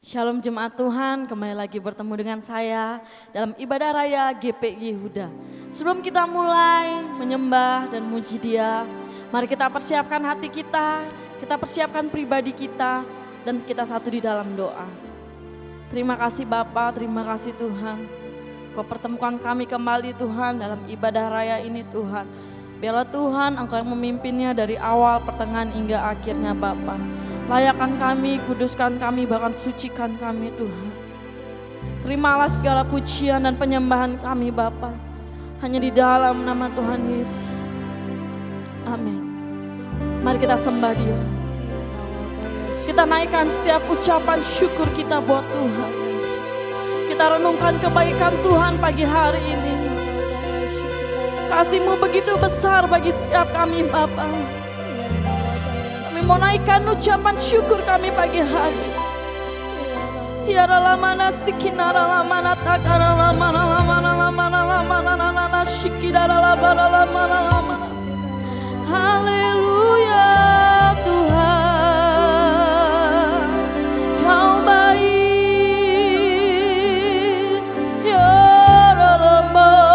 Shalom jemaat Tuhan, kembali lagi bertemu dengan saya dalam ibadah raya GPI Yehuda. Sebelum kita mulai menyembah dan muji Dia, mari kita persiapkan hati kita persiapkan pribadi kita, dan kita satu di dalam doa. Terima kasih Bapa, terima kasih Tuhan. Kau pertemukan kami kembali Tuhan dalam ibadah raya ini Tuhan. Biarlah Tuhan Engkau yang memimpinnya dari awal, pertengahan hingga akhirnya Bapa. Layakan kami, kuduskan kami, bahkan sucikan kami Tuhan. Terimalah segala pujian dan penyembahan kami Bapa, hanya di dalam nama Tuhan Yesus. Amin. Mari kita sembah Dia. Kita naikkan setiap ucapan syukur kita buat Tuhan. Kita renungkan kebaikan Tuhan pagi hari ini. Kasih-Mu begitu besar bagi setiap kami Bapa. Mau naikkan ucapan syukur kami pagi hari. Ya ramana sikinara lamana takara lamana lamana lamana lamana lamana shikidara lamana lamana lamana. Haleluya Tuhan, Kau baik. Ya Rama.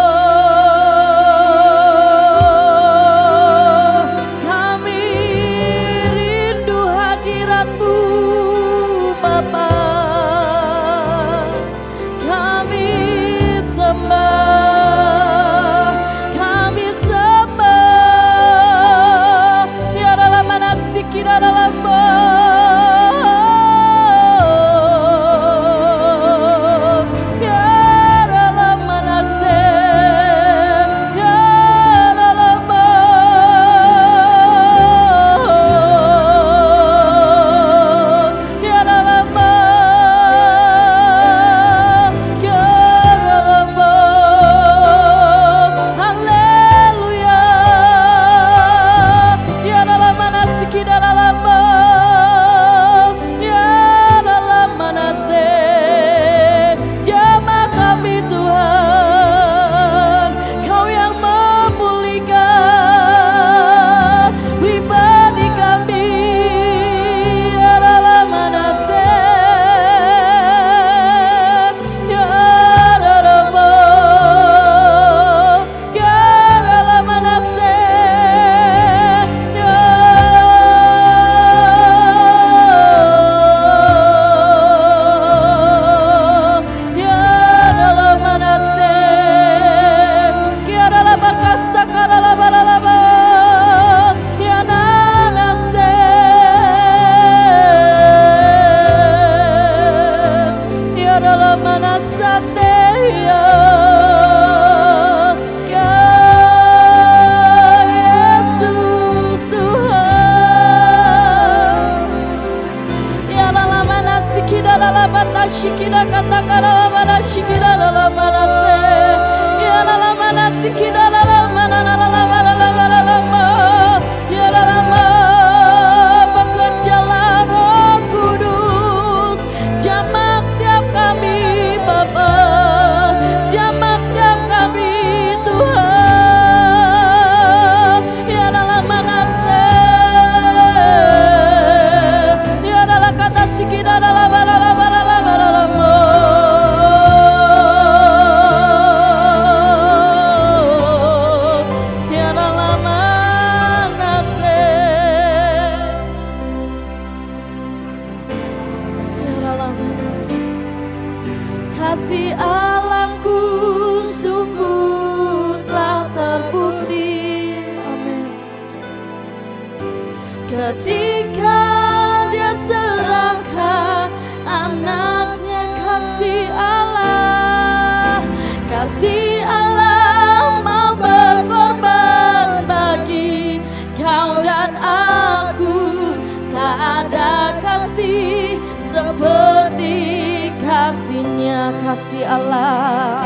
kasih Allah.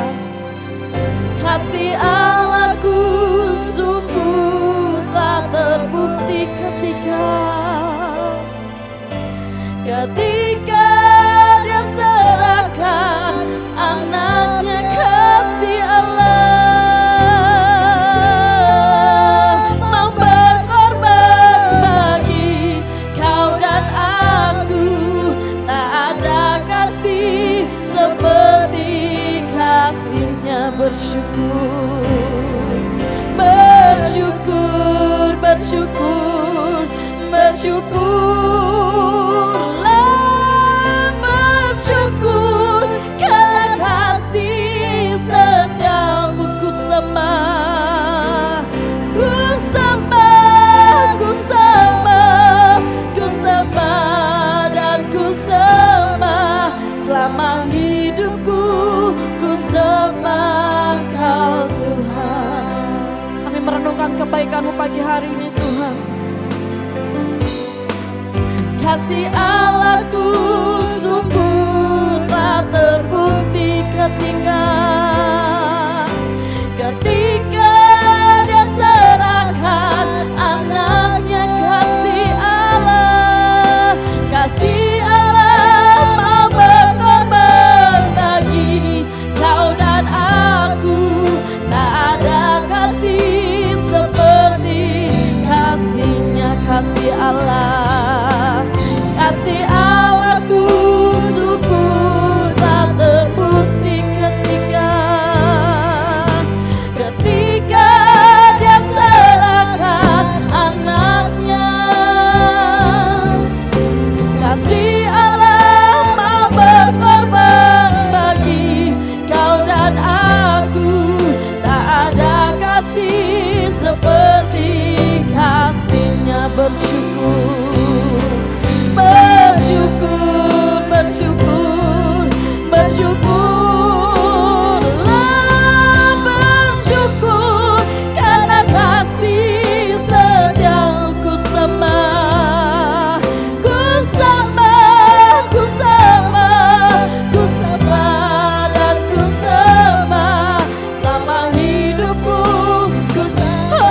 Kasih Allahku sungguh telah terbukti ketika Dia serahkan anaknya. Kasih Allah mau berkorban bagi kau dan aku. Tak ada kasih seperti kasih-Nya. Bersyukur, bersyukur, bersyukur, bersyukurlah, bersyukur karena kasih setiamu ku sembah, ku sembah, ku sembah, ku sembah dan ku sembah selama hidupku. Ku sembah Kau Tuhan. Kami merenungkan kebaikan-Mu pagi hari ini Tuhan. Kasih Allahku sungguh telah terbukti ketika Dia serahkan anaknya. Kasih Allah, kasih Allah mau berkorban bagi kau dan aku. Tak ada kasih seperti kasih-Nya. Kasih Allah, kasih Allahku sungguh telah terbukti ketika Dia serahkan anaknya. Kasih Allah mau berkorban bagi kau dan aku. Tak ada kasih seperti kasih-Nya. Bersyukur, bersyukur, bersyukur, bersyukurlah, bersyukur karena kasih setiamu ku sembah, ku sembah, ku sembah, ku sembah dan ku sembah selama hidupku. Ku sembah,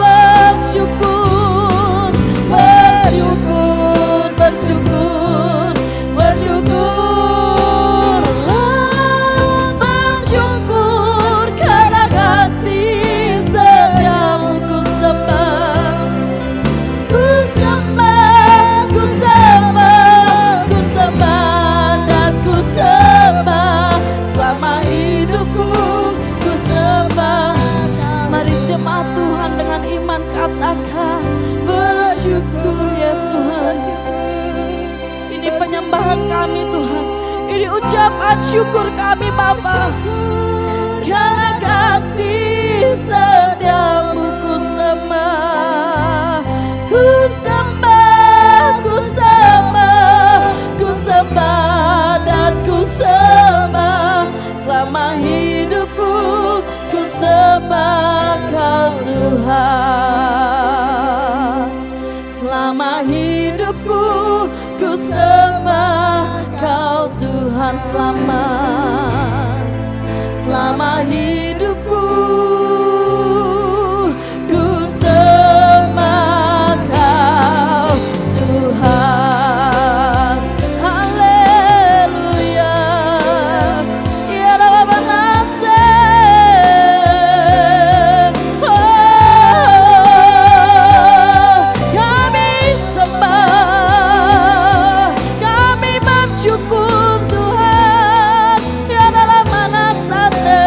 bersyukur, bersyukur, bersyukur, bersyukurlah, bersyukur karena kasih setiamu ku sembah, ku sembah, ku sembah, ku sembah dan ku sembah selama hidupku. Ku sembah. Mari jemaat Tuhan dengan iman katakan bersyukur. Yes Tuhan, ini penyembahan kami Tuhan, ini ucapan syukur kami Bapa. Karena kasih setiamu ku sembah, ku sembah, ku sembah, ku sembah dan ku sembah selama hidupku. Ku sembah Kau Tuhan selama hidupku. Ku sembah Kau Tuhan selama hidupku. Ku sembah Kau Tuhan. Haleluya. Ya Rabbana naseh. Kami sembah, kami bersyukur Tuhan. Ya dalam mana sate.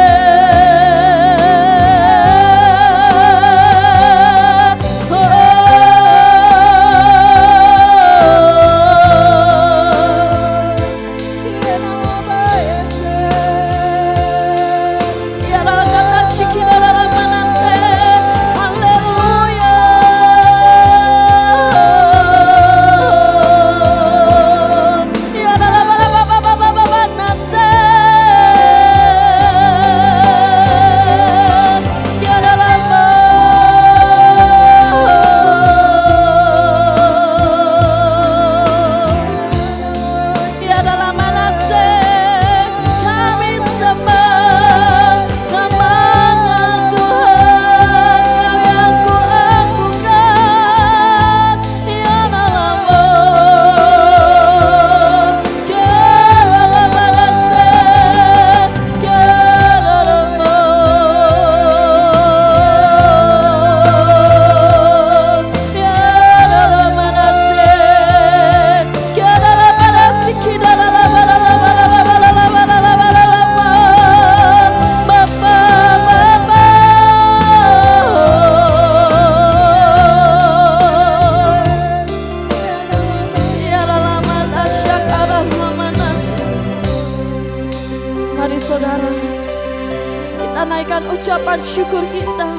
kita naikkan ucapan syukur kita.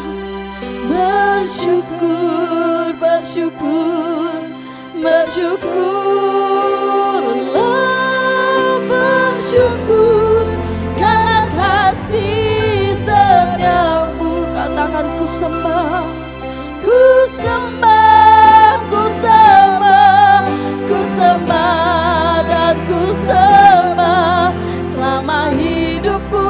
Bersyukur, bersyukur, bersyukurlah, bersyukur karena kasih setiamu. Katakan ku sembah, ku sembah, ku sembah, ku sembah dan ku sembah selama hidupku,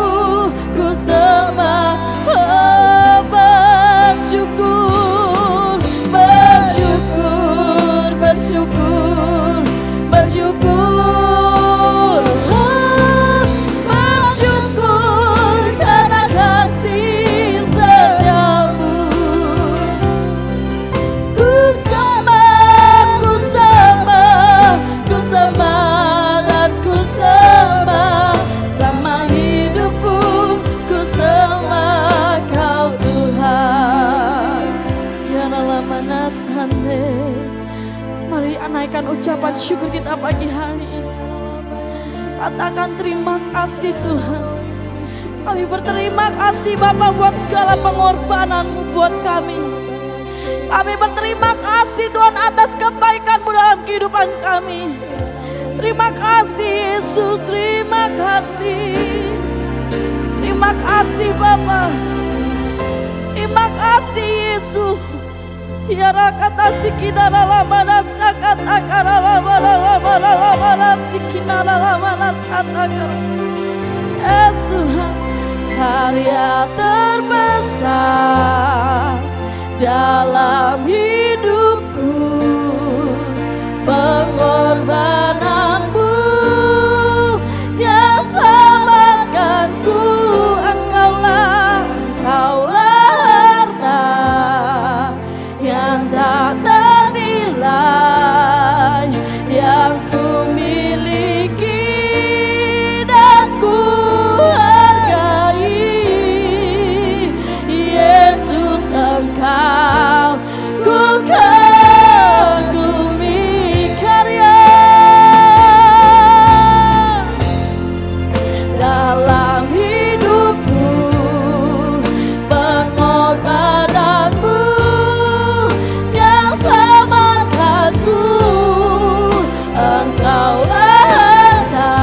ku sembah. Oh, bersyukur, bersyukur, bersyukur, bersyukurlah, bersyukur karena kasih setiamu. Ku sembah, ku sembah, ku sembah dan ku sembah sama hidupku, ku sembah Kau Tuhan. Ya dalam manasande, mari naikkan ucapan syukur kita pagi hari ini. Katakan terima kasih Tuhan. Kami berterima kasih Bapa buat segala pengorbanan-Mu buat kami. Kami berterima kasih Tuhan atas kebaikan-Mu dalam kehidupan kami. Terima kasih Yesus, terima kasih. Terima kasih Bapa. Terima kasih Yesus. Ya rakata sikina la mana sakat akara la mana sikina la mana satakara. Tuhan, karya terbesar dalam hidupku, pengorbananmu yang selamatkanku. Engkaulah harta yang tak ternilai yang ku miliki dan ku hargai. Yesus, Engkau ku kagumi karya dalam hidupku, pengorbananmu yang selamatkanku. Engkaulah harta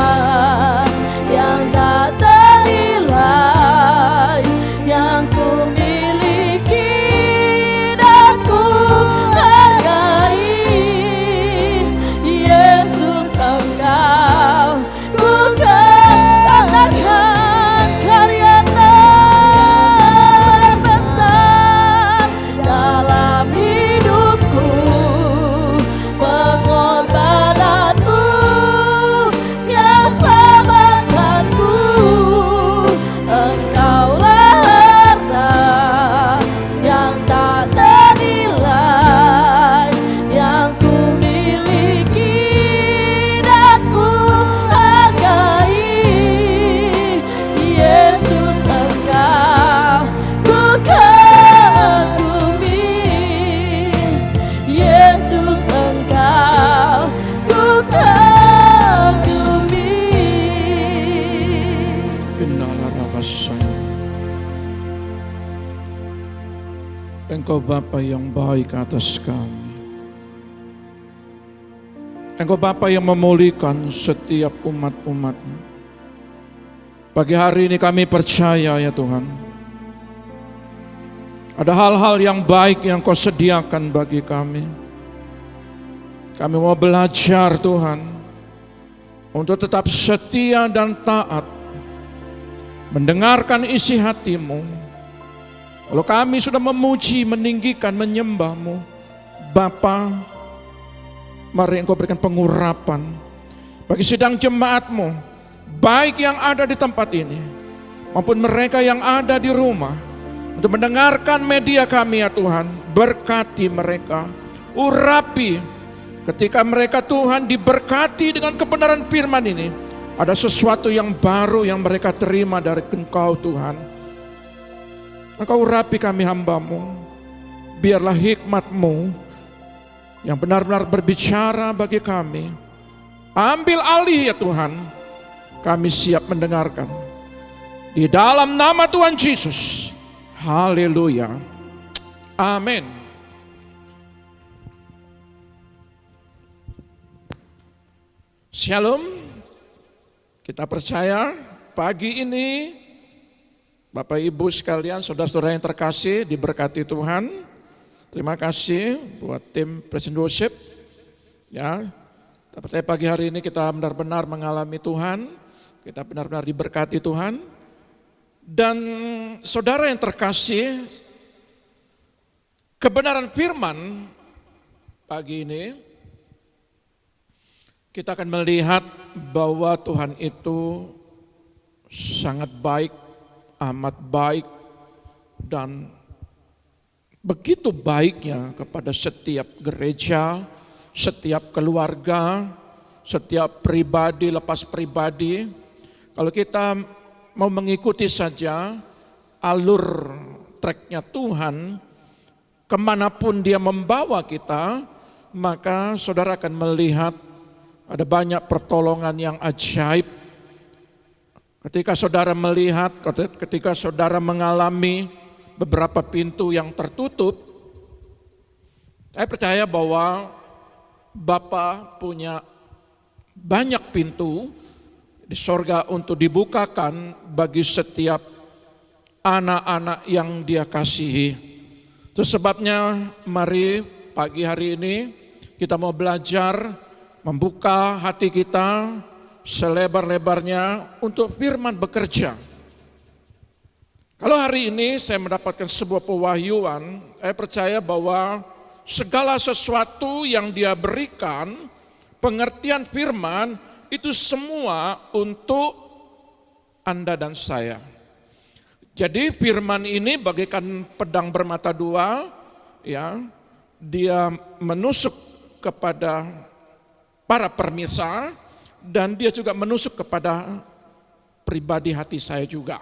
yang tak ternilai yang ku miliki dan ku hargai. Yesus, Engkau ku katakan karya terbesar dalam hidupku, pengorbananmu yang selamatkanku. Engkaulah harta yang tak ternilai yang ku miliki dan ku hargai. Yesus, Engkau ku kagumi. Yesus, Engkau ku kagumi. Kenala rabasan. Engkau Bapa yang baik atas kami. Engkau Bapa yang memulihkan setiap umat-umat-Mu. Pagi hari ini kami percaya ya Tuhan, ada hal-hal yang baik yang Kau sediakan bagi kami. Kami mau belajar Tuhan untuk tetap setia dan taat, mendengarkan isi hati-Mu. Kalau kami sudah memuji, meninggikan, menyembah-Mu, Bapa, mari Engkau berikan pengurapan bagi sidang jemaat-Mu, baik yang ada di tempat ini maupun mereka yang ada di rumah, untuk mendengarkan media kami ya Tuhan. Berkati mereka, urapi ketika mereka Tuhan diberkati dengan kebenaran firman ini. Ada sesuatu yang baru yang mereka terima dari Engkau Tuhan. Engkau urapi kami hamba-Mu, biarlah hikmat-Mu yang benar-benar berbicara bagi kami. Ambil alih ya Tuhan, kami siap mendengarkan. Di dalam nama Tuhan Yesus. Haleluya. Amin. Shalom. Kita percaya pagi ini Bapak Ibu sekalian, saudara-saudara yang terkasih, diberkati Tuhan. Terima kasih buat tim Presiden Worship. Ya, percaya pagi hari ini kita benar-benar mengalami Tuhan, kita benar-benar diberkati Tuhan. Dan saudara yang terkasih, kebenaran firman pagi ini kita akan melihat bahwa Tuhan itu sangat baik, amat baik, dan begitu baiknya kepada setiap gereja, setiap keluarga, setiap pribadi lepas pribadi. Kalau kita mau mengikuti saja alur treknya Tuhan, kemanapun dia membawa kita, maka saudara akan melihat ada banyak pertolongan yang ajaib. Ketika saudara melihat, ketika saudara mengalami beberapa pintu yang tertutup, saya percaya bahwa Bapa punya banyak pintu di sorga untuk dibukakan bagi setiap anak-anak yang Dia kasihi. Itu sebabnya mari pagi hari ini kita mau belajar membuka hati kita selebar-lebarnya untuk firman bekerja. Kalau hari ini saya mendapatkan sebuah pewahyuan, saya percaya bahwa segala sesuatu yang Dia berikan, pengertian firman, itu semua untuk Anda dan saya. Jadi firman ini bagaikan pedang bermata dua, ya, dia menusuk kepada para pemirsa, dan dia juga menusuk kepada pribadi hati saya juga.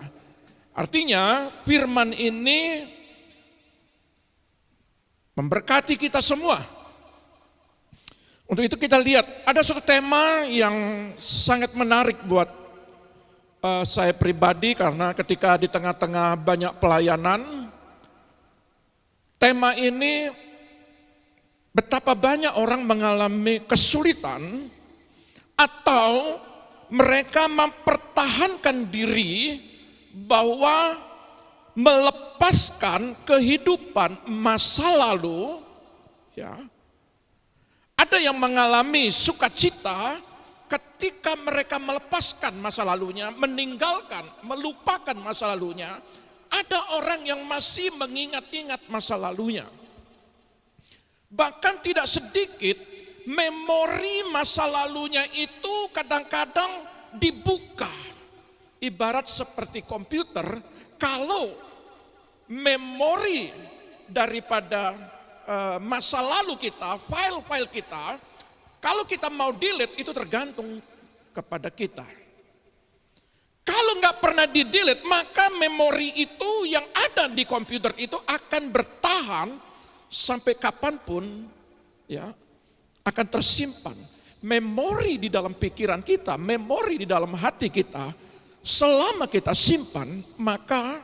Artinya firman ini memberkati kita semua. Untuk itu kita lihat ada satu tema yang sangat menarik buat saya pribadi, karena ketika di tengah-tengah banyak pelayanan, tema ini betapa banyak orang mengalami kesulitan atau mereka mempertahankan diri bahwa melepaskan kehidupan masa lalu, ya. Ada yang mengalami sukacita ketika mereka melepaskan masa lalunya, meninggalkan, melupakan masa lalunya. Ada orang yang masih mengingat-ingat masa lalunya. Bahkan tidak sedikit memori masa lalunya itu kadang-kadang dibuka. Ibarat seperti komputer, kalau memori daripada masa lalu kita, file-file kita, kalau kita mau delete itu tergantung kepada kita. Kalau nggak pernah di-delete, maka memori itu yang ada di komputer itu akan bertahan sampai kapanpun, ya, akan tersimpan. Memori di dalam pikiran kita, memori di dalam hati kita, selama kita simpan, maka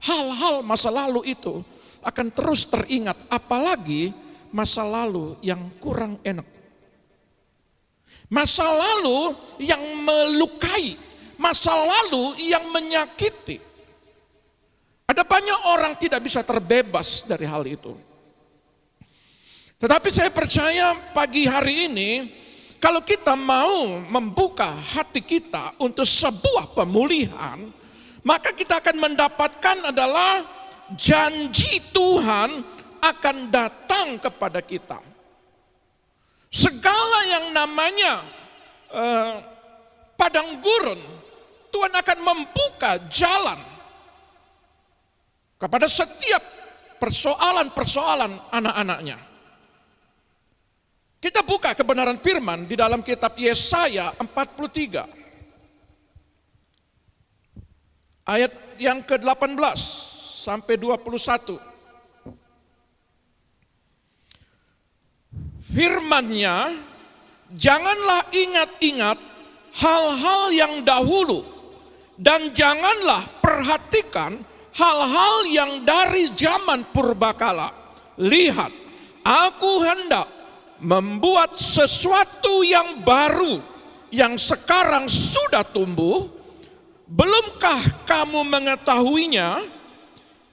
hal-hal masa lalu itu akan terus teringat, apalagi masa lalu yang kurang enak. Masa lalu yang melukai, masa lalu yang menyakiti. Ada banyak orang tidak bisa terbebas dari hal itu. Tetapi saya percaya pagi hari ini, kalau kita mau membuka hati kita untuk sebuah pemulihan, maka kita akan mendapatkan adalah janji Tuhan akan datang kepada kita. Segala yang namanya padang gurun, Tuhan akan membuka jalan kepada setiap persoalan-persoalan anak-anaknya. Kita buka kebenaran firman di dalam kitab Yesaya 43. Ayat yang ke-18 sampai 21. Firman-Nya, janganlah ingat-ingat hal-hal yang dahulu, dan janganlah perhatikan hal-hal yang dari zaman purbakala. Lihat, aku hendak membuat sesuatu yang baru yang sekarang sudah tumbuh. Belumkah kamu mengetahuinya?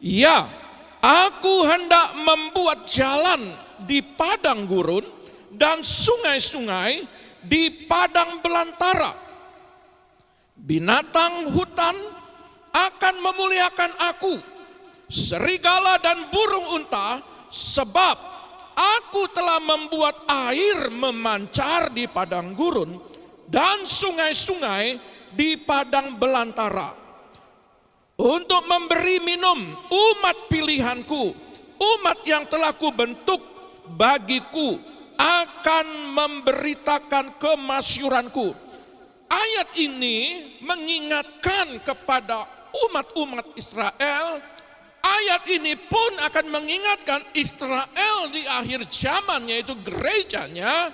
Ya, aku hendak membuat jalan di padang gurun dan sungai-sungai di padang belantara. Binatang hutan akan memuliakan aku, serigala dan burung unta, sebab aku telah membuat air memancar di padang gurun dan sungai-sungai di padang belantara, untuk memberi minum umat pilihanku, umat yang telah kubentuk bagiku, akan memberitakan kemasyuranku. Ayat ini mengingatkan kepada umat-umat Israel. Ayat ini pun akan mengingatkan Israel di akhir zaman, yaitu gerejanya,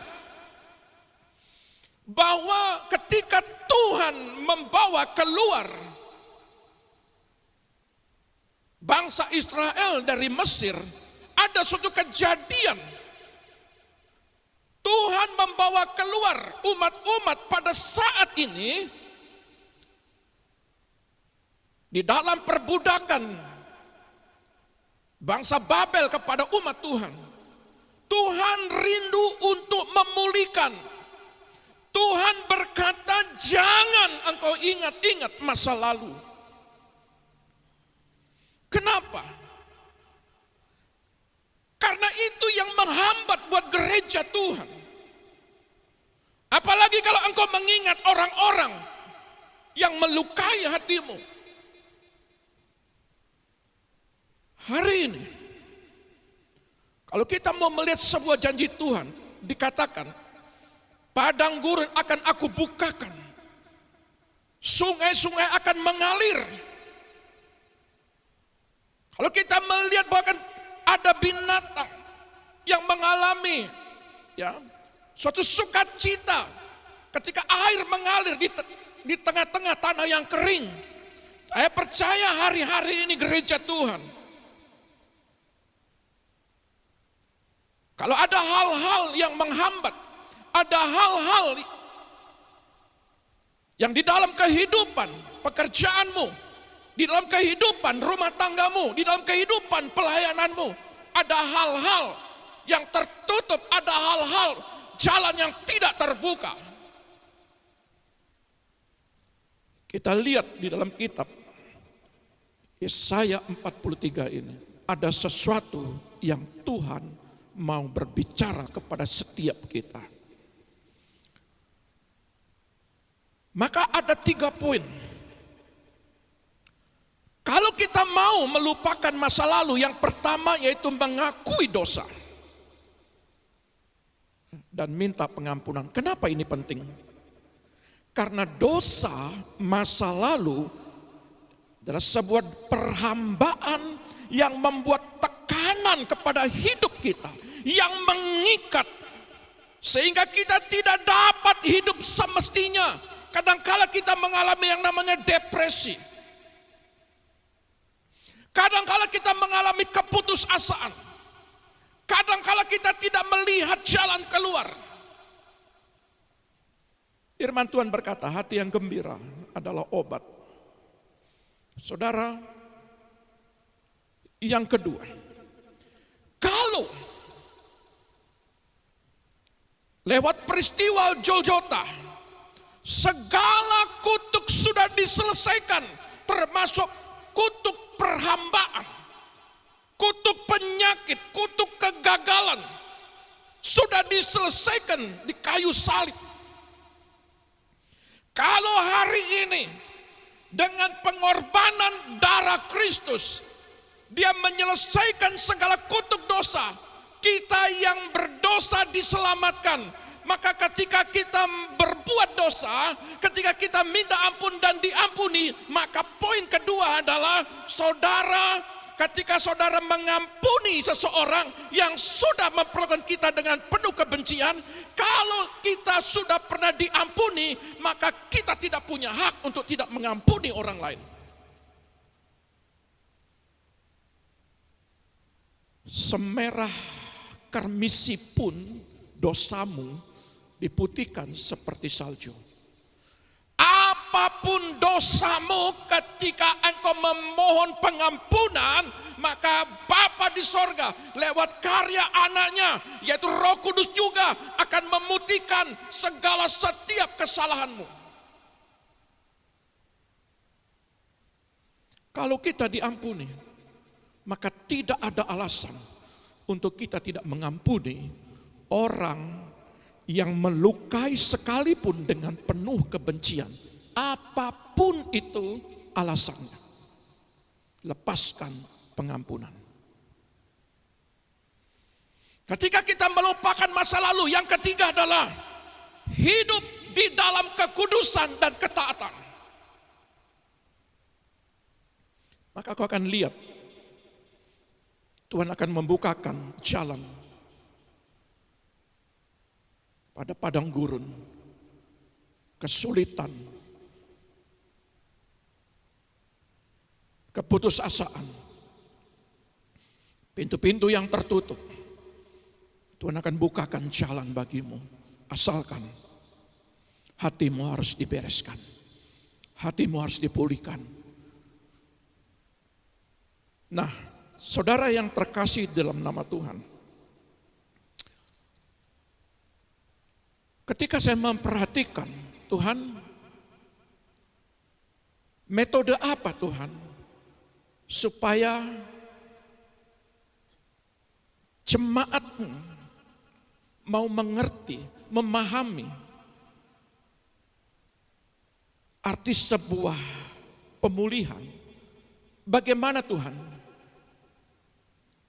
bahwa ketika Tuhan membawa keluar bangsa Israel dari Mesir, ada suatu kejadian. Tuhan membawa keluar umat-umat pada saat ini di dalam perbudakan bangsa Babel kepada umat Tuhan. Tuhan rindu untuk memulihkan. Tuhan berkata, jangan engkau ingat-ingat masa lalu. Kenapa? Karena itu yang menghambat buat gereja Tuhan. Apalagi kalau engkau mengingat orang-orang yang melukai hatimu. Hari ini, kalau kita mau melihat sebuah janji Tuhan, dikatakan, padang gurun akan aku bukakan, sungai-sungai akan mengalir. Kalau kita melihat bahkan ada binatang yang mengalami suatu sukacita ketika air mengalir di tengah-tengah tanah yang kering. Saya percaya hari-hari ini gereja Tuhan, kalau ada hal-hal yang menghambat, ada hal-hal yang di dalam kehidupan pekerjaanmu, di dalam kehidupan rumah tanggamu, di dalam kehidupan pelayananmu, ada hal-hal yang tertutup, ada hal-hal jalan yang tidak terbuka. Kita lihat di dalam kitab Yesaya 43 ini, ada sesuatu yang Tuhan mau berbicara kepada setiap kita. Maka ada 3 poin. Kalau kita mau melupakan masa lalu, yang pertama yaitu mengakui dosa dan minta pengampunan. Kenapa ini penting? Karena dosa masa lalu adalah sebuah perhambaan yang membuat tekanan kepada hidup kita, yang mengikat sehingga kita tidak dapat hidup semestinya. Kadangkala kita mengalami yang namanya depresi. Kadangkala kita mengalami keputusasaan. Kadangkala kita tidak melihat jalan keluar. Firman Tuhan berkata, hati yang gembira adalah obat. Saudara, yang kedua, kalau lewat peristiwa Golgota, segala kutuk sudah diselesaikan, termasuk kutuk perhambaan, kutuk penyakit, kutuk kegagalan, sudah diselesaikan di kayu salib. Kalau hari ini dengan pengorbanan darah Kristus, Dia menyelesaikan segala kutuk dosa, kita yang berdosa diselamatkan. Maka ketika kita berbuat dosa, ketika kita minta ampun dan diampuni, maka poin kedua adalah saudara ketika saudara mengampuni seseorang yang sudah memperlakukan kita dengan penuh kebencian, kalau kita sudah pernah diampuni, maka kita tidak punya hak untuk tidak mengampuni orang lain. Semerah karmisi pun dosamu diputihkan seperti salju. Apapun dosamu, ketika engkau memohon pengampunan, maka Bapa di sorga lewat karya anaknya, yaitu Roh Kudus juga akan memutihkan segala setiap kesalahanmu. Kalau kita diampuni, maka tidak ada alasan untuk kita tidak mengampuni orang yang melukai sekalipun dengan penuh kebencian. Apapun itu alasannya, lepaskan pengampunan. Ketika kita melupakan masa lalu, yang ketiga adalah hidup di dalam kekudusan dan ketaatan. Maka kau akan lihat Tuhan akan membukakan jalan pada padang gurun, kesulitan, keputusasaan, pintu-pintu yang tertutup. Tuhan akan bukakan jalan bagimu, asalkan hatimu harus dibereskan, hatimu harus dipulihkan. Nah, saudara yang terkasih dalam nama Tuhan, ketika saya memperhatikan, Tuhan, metode apa Tuhan supaya jemaat-Mu mau mengerti, memahami arti sebuah pemulihan? Bagaimana Tuhan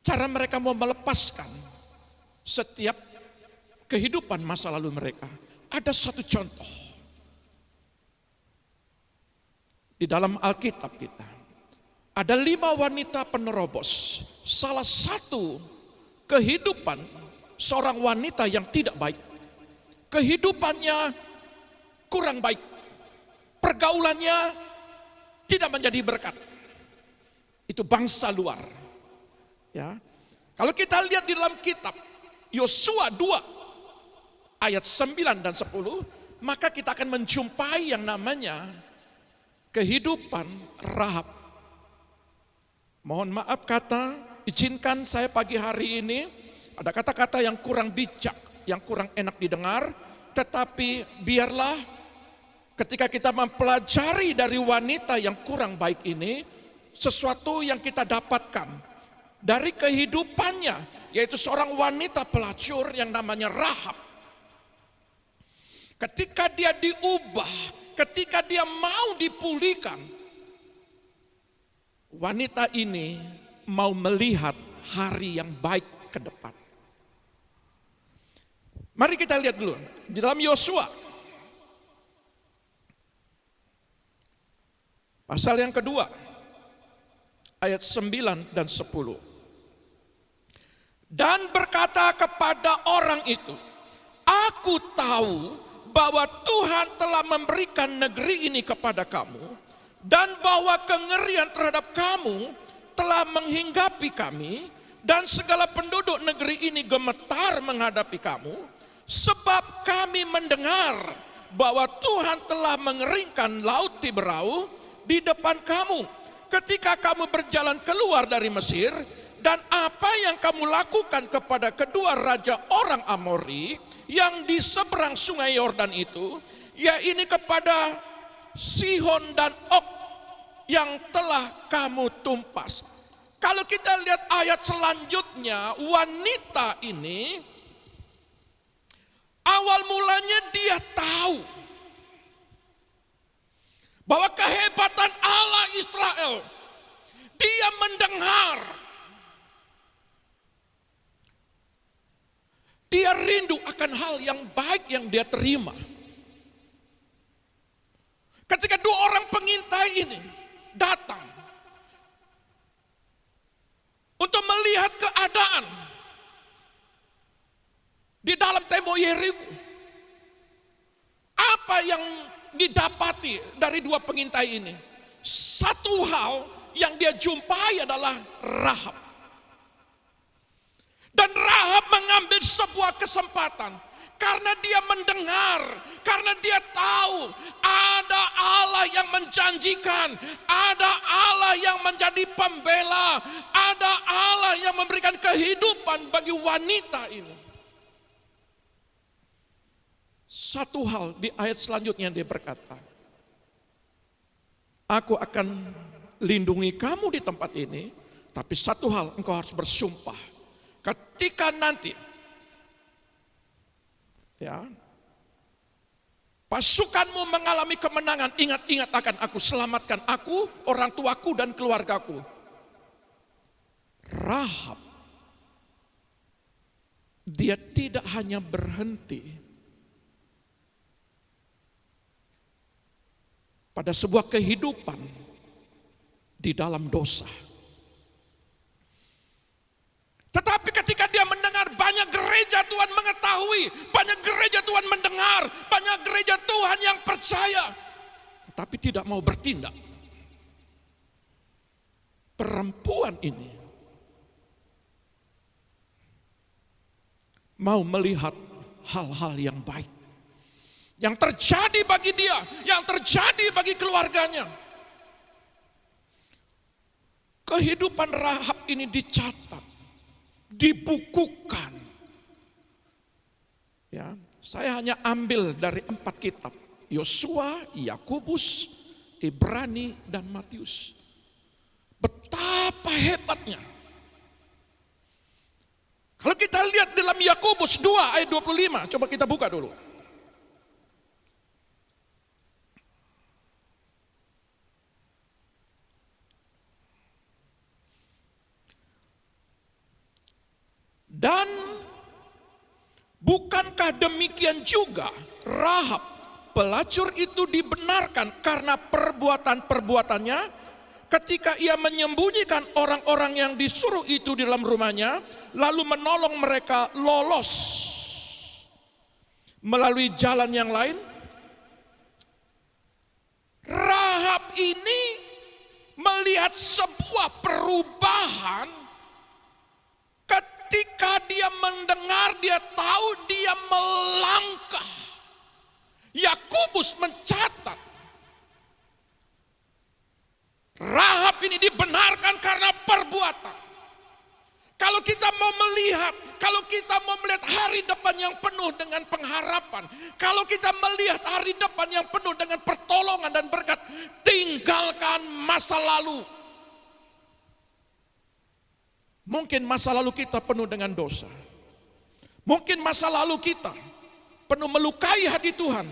cara mereka mau melepaskan setiap kehidupan masa lalu mereka? Ada satu contoh di dalam Alkitab kita. Ada 5 wanita penerobos. Salah satu kehidupan seorang wanita yang tidak baik. Kehidupannya kurang baik. Pergaulannya tidak menjadi berkat. Itu bangsa luar. Ya. Kalau kita lihat di dalam kitab Yosua 2 ayat 9 dan 10, maka kita akan menjumpai yang namanya kehidupan Rahab. Mohon maaf izinkan saya pagi hari ini ada kata-kata yang kurang bijak, yang kurang enak didengar, tetapi biarlah ketika kita mempelajari dari wanita yang kurang baik ini, sesuatu yang kita dapatkan dari kehidupannya, yaitu seorang wanita pelacur yang namanya Rahab. Ketika dia diubah, ketika dia mau dipulihkan, wanita ini mau melihat hari yang baik ke depan. Mari kita lihat dulu di dalam Yosua pasal yang kedua ayat 9 dan 10. Dan berkata kepada orang itu, aku tahu bahwa Tuhan telah memberikan negeri ini kepada kamu, dan bahwa kengerian terhadap kamu telah menghinggapi kami, dan segala penduduk negeri ini gemetar menghadapi kamu, sebab kami mendengar bahwa Tuhan telah mengeringkan laut Tiberau di depan kamu ketika kamu berjalan keluar dari Mesir, dan apa yang kamu lakukan kepada kedua raja orang Amori yang di seberang sungai Yordan itu, yaitu kepada Sihon dan Og yang telah kamu tumpas. Kalau kita lihat ayat selanjutnya, wanita ini awal mulanya dia tahu bahwa kehebatan Allah Israel. Dia mendengar, dia rindu akan hal yang baik yang dia terima. Ketika 2 orang pengintai ini datang, kemenangan di dalam tembok Yeriko. Apa yang didapati dari dua pengintai ini? Satu hal yang dia jumpai adalah Rahab. Dan Rahab mengambil sebuah kesempatan karena dia mendengar, karena dia tahu ada Allah yang menjanjikan, ada Allah yang menjadi pembela, ada Allah yang memberikan kehidupan bagi wanita ini. Satu hal di ayat selanjutnya dia berkata, aku akan lindungi kamu di tempat ini, tapi satu hal engkau harus bersumpah. Ketika nanti pasukanmu mengalami kemenangan, ingat-ingat akan aku, selamatkan aku, orang tuaku dan keluargaku. Rahab, dia tidak hanya berhenti pada sebuah kehidupan di dalam dosa. Tetapi ketika dia mendengar, banyak gereja Tuhan mengetahui, banyak gereja Tuhan mendengar, banyak gereja Tuhan yang percaya, tetapi tidak mau bertindak. Perempuan ini mau melihat hal-hal yang baik yang terjadi bagi dia, yang terjadi bagi keluarganya. Kehidupan Rahab ini dicatat, dibukukan. Ya, saya hanya ambil dari 4 kitab, Yosua, Yakobus, Ibrani, dan Matius. Betapa hebatnya. Kalau kita lihat dalam Yakobus 2 ayat 25, coba kita buka dulu. Dan bukankah demikian juga Rahab pelacur itu dibenarkan karena perbuatan-perbuatannya ketika ia menyembunyikan orang-orang yang disuruh itu di dalam rumahnya, lalu menolong mereka lolos melalui jalan yang lain. Rahab ini melihat sebuah perubahan. Ketika dia mendengar, dia tahu, dia melangkah. Yakobus mencatat, Rahab ini dibenarkan karena perbuatan. Kalau kita mau melihat, kalau kita mau melihat hari depan yang penuh dengan pengharapan, kalau kita melihat hari depan yang penuh dengan pertolongan dan berkat, tinggalkan masa lalu. Mungkin masa lalu kita penuh dengan dosa. Mungkin masa lalu kita penuh melukai hati Tuhan.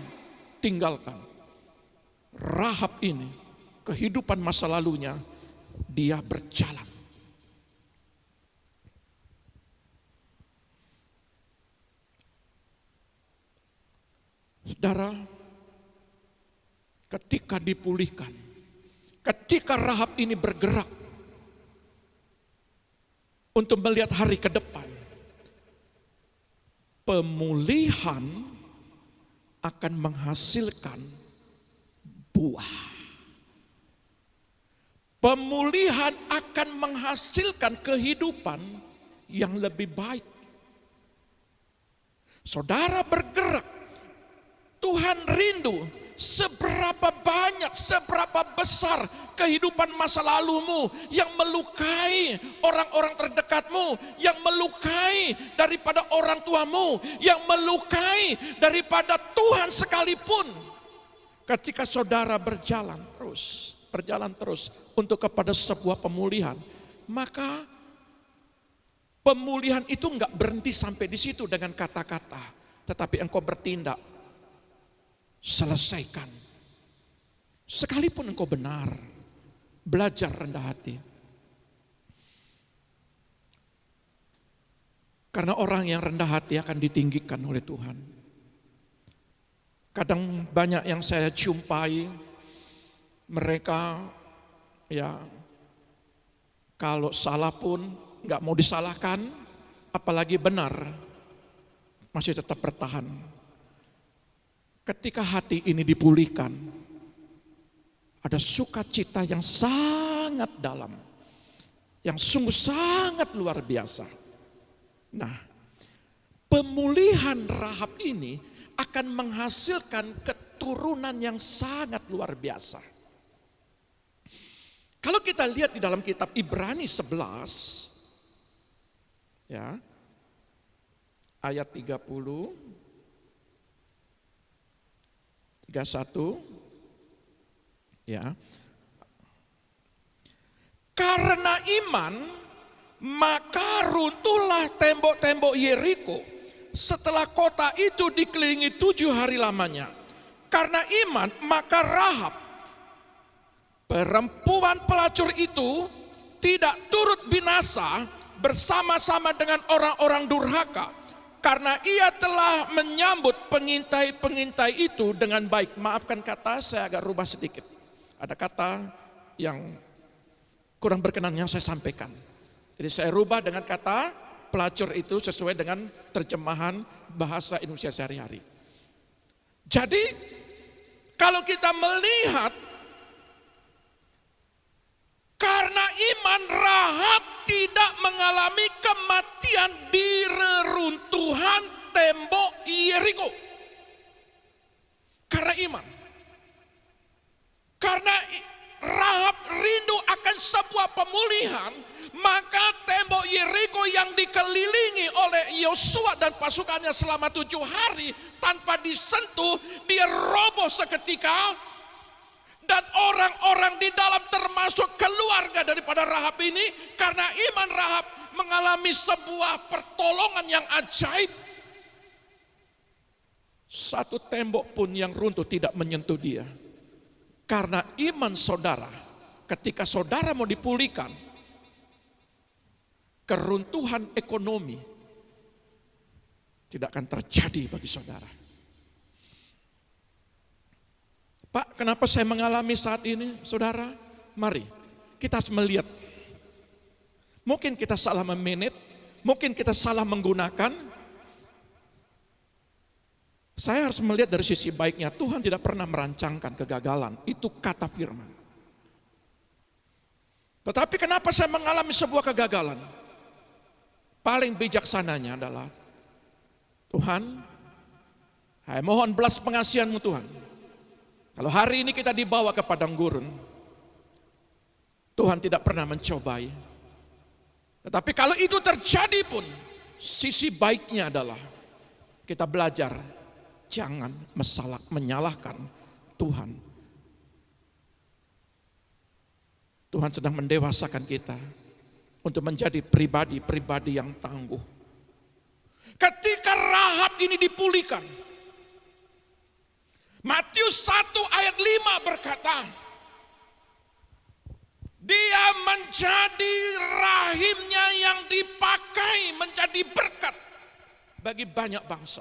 Tinggalkan. Rahab ini, kehidupan masa lalunya, dia berjalan. Saudara, ketika dipulihkan, ketika Rahab ini bergerak untuk melihat hari ke depan, pemulihan akan menghasilkan buah. Pemulihan akan menghasilkan kehidupan yang lebih baik. Saudara bergerak, Tuhan rindu seberapa banyak, seberapa besar kehidupan masa lalumu yang melukai orang-orang terdekatmu, yang melukai daripada orang tuamu, yang melukai daripada Tuhan sekalipun. Ketika saudara berjalan terus untuk kepada sebuah pemulihan, maka pemulihan itu enggak berhenti sampai di situ dengan kata-kata, tetapi engkau bertindak. Selesaikan. Sekalipun engkau benar, belajar rendah hati. Karena orang yang rendah hati akan ditinggikan oleh Tuhan. Kadang banyak yang saya jumpai, mereka kalau salah pun gak mau disalahkan, apalagi benar, masih tetap bertahan. Ketika hati ini dipulihkan, ada sukacita yang sangat dalam, yang sungguh sangat luar biasa. Nah, pemulihan Rahab ini akan menghasilkan keturunan yang sangat luar biasa. Kalau kita lihat di dalam kitab Ibrani 11, ya, ayat 30, 31, ya. Karena iman, maka runtuhlah tembok-tembok Yeriko setelah kota itu dikelilingi 7 hari lamanya. Karena iman, maka Rahab, perempuan pelacur itu, tidak turut binasa bersama-sama dengan orang-orang durhaka, karena ia telah menyambut pengintai-pengintai itu dengan baik. Maafkan kata, saya agak rubah sedikit. Ada kata yang kurang berkenan yang saya sampaikan. Jadi saya rubah dengan kata pelacur itu sesuai dengan terjemahan bahasa Indonesia sehari-hari. Jadi kalau kita melihat, karena iman Rahab tidak mengalami kematian di reruntuhan tembok Yeriko. Karena iman. Karena Rahab rindu akan sebuah pemulihan, maka tembok Yeriko yang dikelilingi oleh Yosua dan pasukannya selama 7 hari tanpa disentuh, dia roboh seketika. Dan orang-orang di dalam termasuk keluarga daripada Rahab ini, karena iman Rahab mengalami sebuah pertolongan yang ajaib. Satu tembok pun yang runtuh tidak menyentuh dia. Karena iman saudara, ketika saudara mau dipulihkan, keruntuhan ekonomi tidak akan terjadi bagi saudara. Pak, kenapa saya mengalami saat ini, saudara? Mari, kita harus melihat. Mungkin kita salah memanage, mungkin kita salah menggunakan. Saya harus melihat dari sisi baiknya. Tuhan tidak pernah merancangkan kegagalan. Itu kata firman. Tetapi kenapa saya mengalami sebuah kegagalan? Paling bijaksananya adalah, Tuhan, saya mohon belas pengasihan-Mu Tuhan. Kalau hari ini kita dibawa ke padang gurun, Tuhan tidak pernah mencobai. Tetapi kalau itu terjadi pun, sisi baiknya adalah kita belajar jangan menyalahkan Tuhan. Tuhan sedang mendewasakan kita untuk menjadi pribadi-pribadi yang tangguh. Ketika Rahab ini dipulihkan, Matius 1 ayat 5 berkata, dia menjadi rahimnya yang dipakai menjadi berkat bagi banyak bangsa.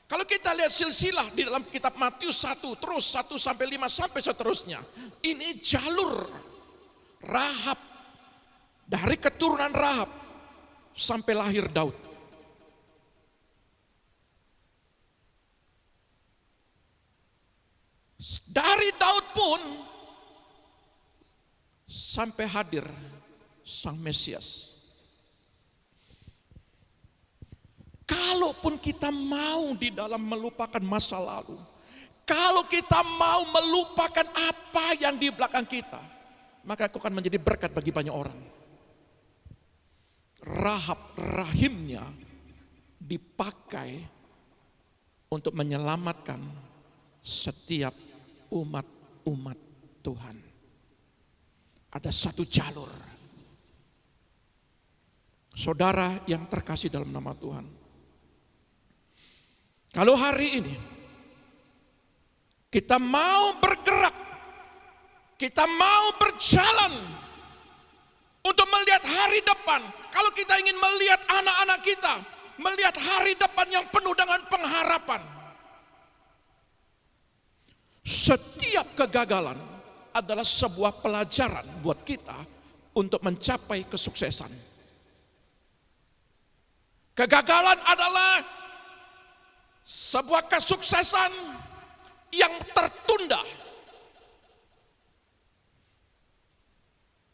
Kalau kita lihat silsilah di dalam kitab Matius 1 terus 1 sampai 5 sampai seterusnya, ini jalur Rahab, dari keturunan Rahab sampai lahir Daud. Dari Daud pun sampai hadir Sang Mesias. Kalaupun kita mau di dalam melupakan masa lalu, kalau kita mau melupakan apa yang di belakang kita, maka aku akan menjadi berkat bagi banyak orang. Rahab rahimnya dipakai untuk menyelamatkan setiap umat-umat Tuhan. Ada satu jalur. Saudara yang terkasih dalam nama Tuhan, kalau hari ini kita mau bergerak, kita mau berjalan untuk melihat hari depan, kalau kita ingin melihat anak-anak kita, melihat hari depan yang penuh dengan pengharapan, setiap kegagalan adalah sebuah pelajaran buat kita untuk mencapai kesuksesan. Kegagalan adalah sebuah kesuksesan yang tertunda.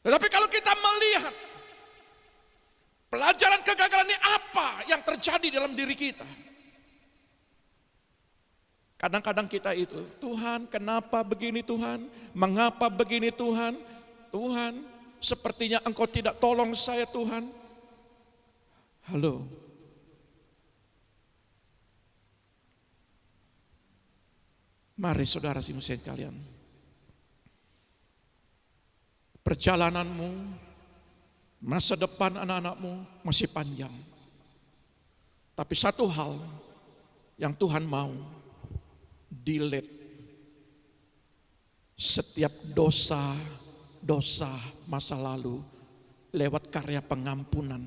Tetapi kalau kita melihat pelajaran kegagalan ini apa yang terjadi dalam diri kita? Kadang-kadang kita itu, Tuhan kenapa begini Tuhan? Mengapa begini Tuhan? Tuhan, sepertinya Engkau tidak tolong saya Tuhan. Halo. Mari saudara simusian kalian. Perjalananmu, masa depan anak-anakmu masih panjang. Tapi satu hal yang Tuhan mau, delete setiap dosa masa lalu lewat karya pengampunan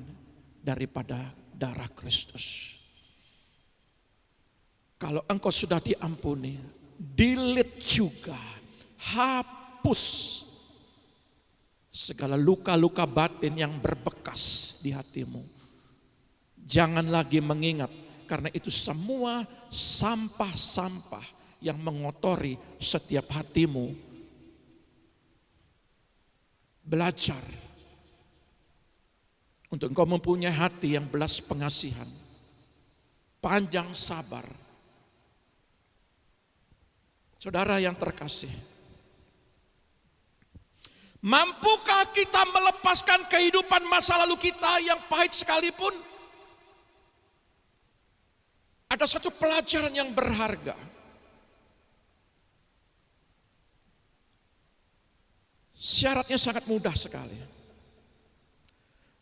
daripada darah Kristus. Kalau engkau sudah diampuni, delete juga, hapus segala luka-luka batin yang berbekas di hatimu. Jangan lagi mengingat, karena itu semua sampah-sampah yang mengotori setiap hatimu. Belajar untuk engkau mempunyai hati yang belas pengasihan, panjang sabar. Saudara yang terkasih, mampukah kita melepaskan kehidupan masa lalu kita yang pahit sekalipun? Ada satu pelajaran yang berharga. Syaratnya sangat mudah sekali.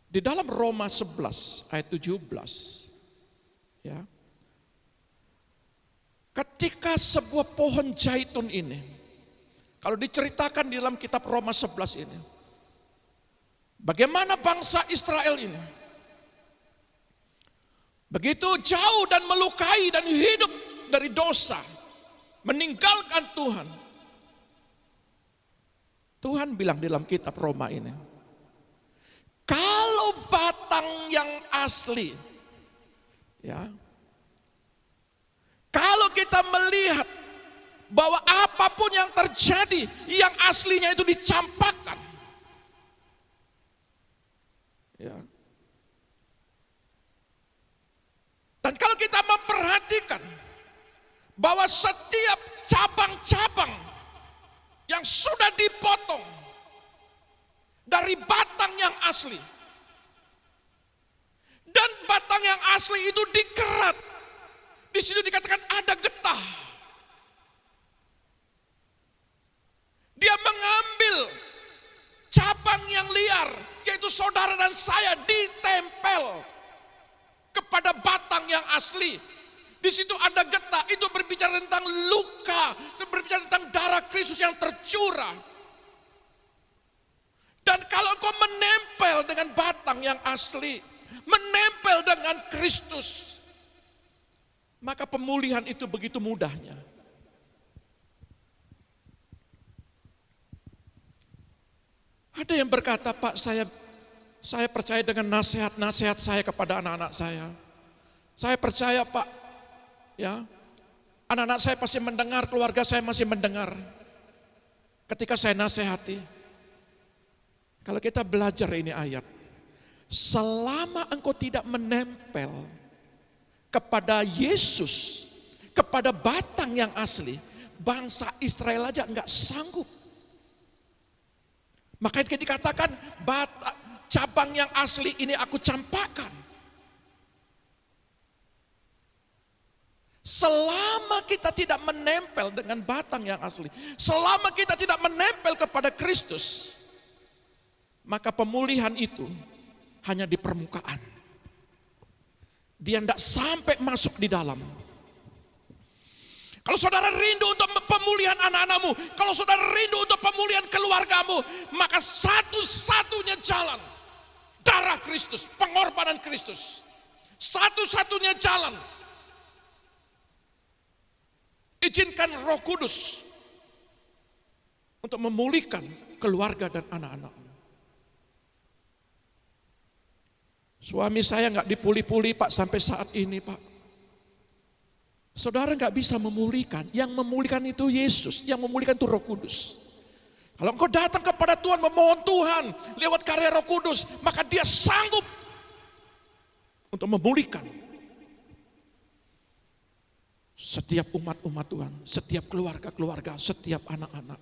Di dalam Roma 11 ayat 17, ya. Ketika sebuah pohon zaitun ini, kalau diceritakan di dalam kitab Roma 11 ini, bagaimana bangsa Israel ini begitu jauh dan melukai dan hidup dari dosa, meninggalkan Tuhan. Tuhan bilang di dalam kitab Roma ini, kalau batang yang asli, ya, kalau kita melihat bahwa apapun yang terjadi, yang aslinya itu dicampakkan, ya. Dan kalau kita memperhatikan bahwa setiap cabang-cabang yang sudah dipotong dari batang yang asli, dan batang yang asli itu dikerat, di situ dikatakan ada getah. Dia mengambil cabang yang liar, yaitu saudara dan saya, ditempel kepada batang yang asli. Di situ ada getah, itu berbicara tentang luka, itu berbicara tentang darah Kristus yang tercurah. Dan kalau kau menempel dengan batang yang asli, menempel dengan Kristus, maka pemulihan itu begitu mudahnya. Ada yang berkata, Pak, saya percaya dengan nasihat-nasihat saya kepada anak-anak saya. Saya percaya, Pak, ya, anak-anak saya pasti mendengar, keluarga saya masih mendengar ketika saya nasihati. Kalau kita belajar ini ayat, selama engkau tidak menempel kepada Yesus, kepada batang yang asli, bangsa Israel aja enggak sanggup. Makanya dikatakan cabang yang asli ini aku campakkan. Selama kita tidak menempel dengan batang yang asli, selama kita tidak menempel kepada Kristus, maka pemulihan itu hanya di permukaan. Dia tidak sampai masuk di dalam. Kalau saudara rindu untuk pemulihan anak-anakmu, kalau saudara rindu untuk pemulihan keluargamu, maka satu-satunya jalan, darah Kristus, pengorbanan Kristus. Satu-satunya jalan, izinkan Roh Kudus untuk memulihkan keluarga dan anak-anakmu. Suami saya nggak dipuli-puli Pak sampai saat ini Pak. Saudara nggak bisa memulihkan, yang memulihkan itu Yesus, yang memulihkan itu Roh Kudus. Kalau engkau datang kepada Tuhan memohon Tuhan lewat karya Roh Kudus, maka Dia sanggup untuk memulihkan setiap umat-umat Tuhan, setiap keluarga-keluarga, setiap anak-anak.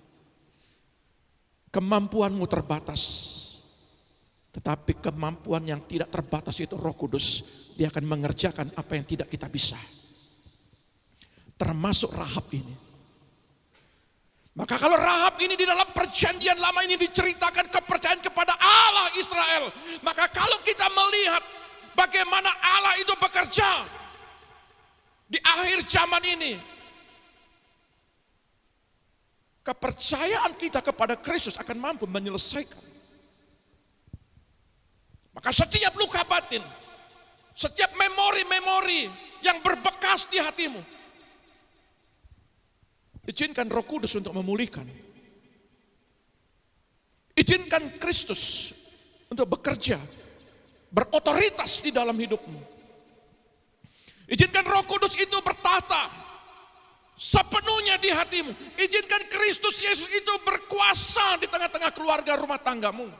Kemampuanmu terbatas, tetapi kemampuan yang tidak terbatas itu Roh Kudus. Dia akan mengerjakan apa yang tidak kita bisa. Termasuk Rahab ini. Maka kalau Rahab ini di dalam perjanjian lama ini diceritakan kepercayaan kepada Allah Israel, maka kalau kita melihat bagaimana Allah itu bekerja di akhir zaman ini, kepercayaan kita kepada Kristus akan mampu menyelesaikan. Maka setiap luka batin, setiap memori-memori yang berbekas di hatimu, izinkan Roh Kudus untuk memulihkan. Izinkan Kristus untuk bekerja, berotoritas di dalam hidupmu. Izinkan Roh Kudus itu bertata sepenuhnya di hatimu. Izinkan Kristus Yesus itu berkuasa di tengah-tengah keluarga rumah tanggamu.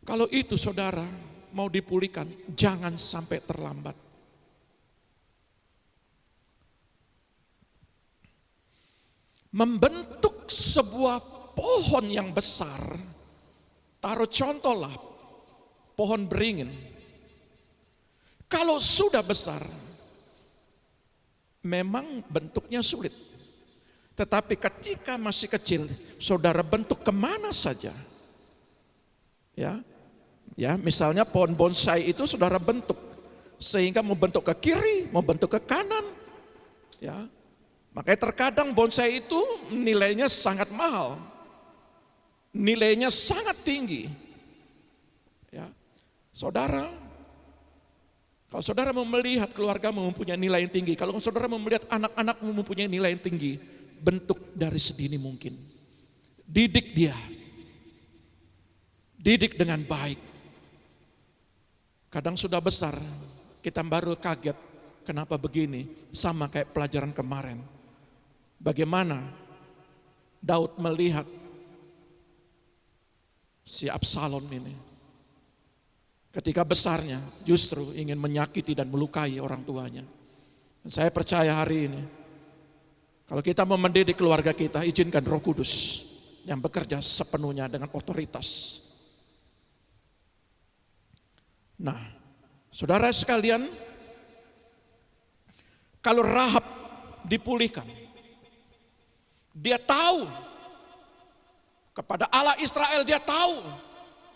Kalau itu saudara mau dipulihkan, jangan sampai terlambat. Membentuk sebuah pohon yang besar, taruh contohlah pohon beringin. Kalau sudah besar, memang bentuknya sulit. Tetapi ketika masih kecil, saudara bentuk kemana saja. Ya, misalnya pohon bonsai itu saudara bentuk sehingga mau bentuk ke kiri, mau bentuk ke kanan. Ya. Makanya terkadang bonsai itu nilainya sangat mahal. Nilainya sangat tinggi. Ya. Saudara, kalau saudara mau melihat keluargamu mempunyai nilai yang tinggi, kalau saudara mau melihat anak-anakmu mempunyai nilai yang tinggi, bentuk dari sedini mungkin. Didik dia. Didik dengan baik. Kadang sudah besar, kita baru kaget, kenapa begini? Sama kayak pelajaran kemarin. Bagaimana Daud melihat si Absalom ini. Ketika besarnya justru ingin menyakiti dan melukai orang tuanya. Dan saya percaya hari ini, kalau kita mau mendidik keluarga kita, izinkan Roh Kudus yang bekerja sepenuhnya dengan otoritas. Nah, saudara sekalian, kalau Rahab dipulihkan, dia tahu kepada Allah Israel, dia tahu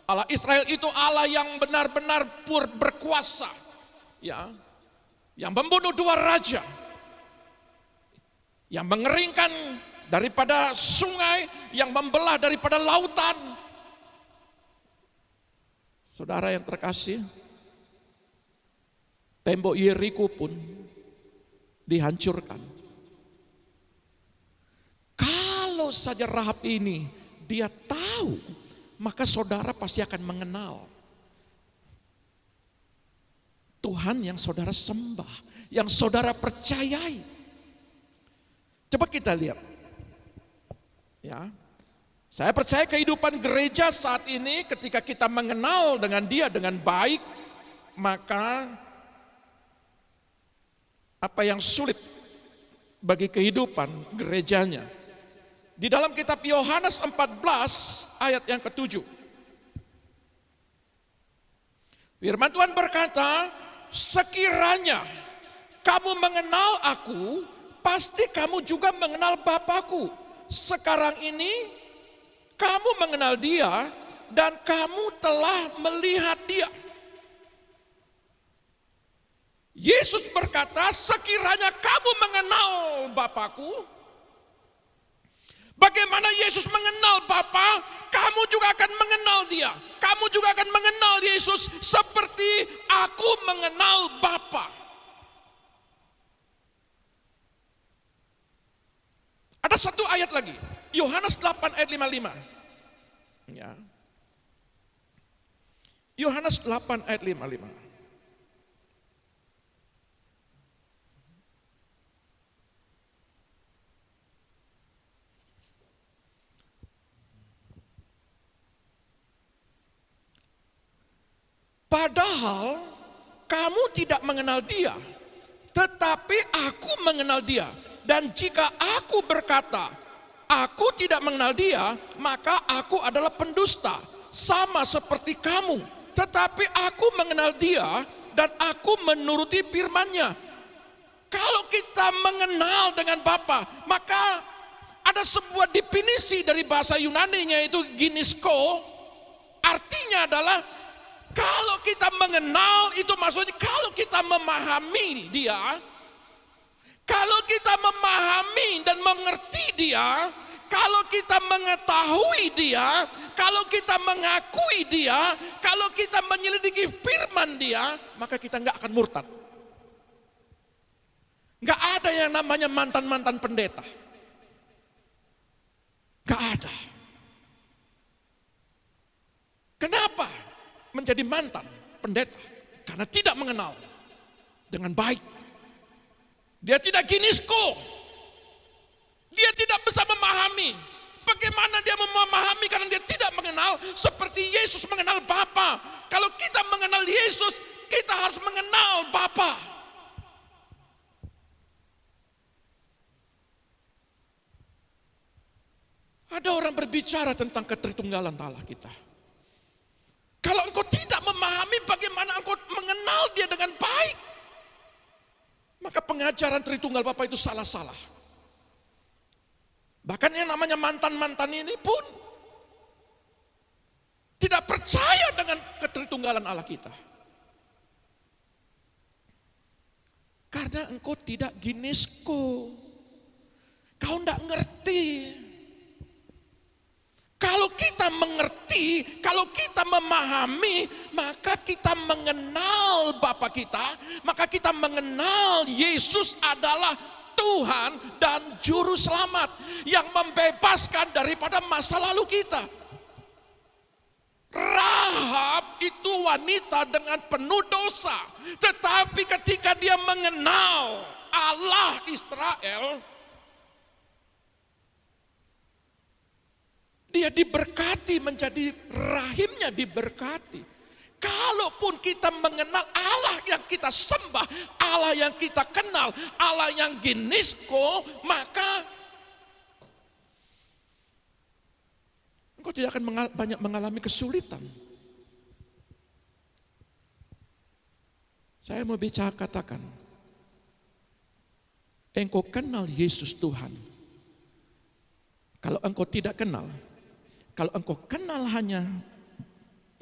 Allah Israel itu Allah yang benar-benar berkuasa, ya, yang membunuh dua raja, yang mengeringkan daripada sungai, yang membelah daripada lautan. Saudara yang terkasih, tembok Yeriko pun dihancurkan. Kalau saja Rahab ini dia tahu, maka saudara pasti akan mengenal Tuhan yang saudara sembah, yang saudara percayai. Coba kita lihat. Ya. Saya percaya kehidupan gereja saat ini ketika kita mengenal dengan Dia dengan baik, maka apa yang sulit bagi kehidupan gerejanya. Di dalam kitab Yohanes 14 ayat yang ke-7. Firman Tuhan berkata, sekiranya kamu mengenal aku, pasti kamu juga mengenal Bapakku. Sekarang ini kamu mengenal Dia dan kamu telah melihat Dia. Yesus berkata, sekiranya kamu mengenal Bapakku, bagaimana Yesus mengenal Bapa, kamu juga akan mengenal Dia. Kamu juga akan mengenal Yesus seperti aku mengenal Bapa. Ada satu ayat lagi. Yohanes 8 ayat 55. Ya. Yohanes 8 ayat 55. Padahal kamu tidak mengenal dia, tetapi aku mengenal dia. Dan jika aku berkata, aku tidak mengenal dia, maka aku adalah pendusta, sama seperti kamu. Tetapi aku mengenal dia dan aku menuruti firman-Nya. Kalau kita mengenal dengan Bapa, maka ada sebuah definisi dari bahasa Yunani-nya itu ginisko. Artinya adalah kalau kita mengenal itu maksudnya kalau kita memahami dia, kalau kita memahami dan mengerti dia, kalau kita mengetahui dia, kalau kita mengakui dia, kalau kita menyelidiki firman dia, maka kita nggak akan murtad. Nggak ada yang namanya mantan-mantan pendeta. Nggak ada. Kenapa menjadi mantan pendeta? Karena tidak mengenal dengan baik. Dia tidak ginisko. Dia tidak bisa memahami. Bagaimana dia memahami karena dia tidak mengenal seperti Yesus mengenal Bapa. Kalau kita mengenal Yesus, kita harus mengenal Bapa. Ada orang berbicara tentang ketritunggalan Allah kita. Kalau engkau tidak memahami bagaimana engkau mengenal dia dengan baik, maka pengajaran Tritunggal Bapa itu salah-salah. Bahkan yang namanya mantan-mantan ini pun tidak percaya dengan ketritunggalan Allah kita. Karena engkau tidak ginisko. Kau tidak ngerti. Kalau kita mengerti, kalau kita memahami, maka kita mengenal Bapa kita, maka kita mengenal Yesus adalah Tuhan dan Juru Selamat yang membebaskan daripada masa lalu kita. Rahab itu wanita dengan penuh dosa, tetapi ketika dia mengenal Allah Israel, dia diberkati, menjadi rahimnya diberkati. Kalaupun kita mengenal Allah yang kita sembah, Allah yang kita kenal, Allah yang ginisko, maka engkau tidak akan banyak mengalami kesulitan. Saya mau bicara katakan, engkau kenal Yesus Tuhan. Kalau engkau tidak kenal, kalau engkau kenal hanya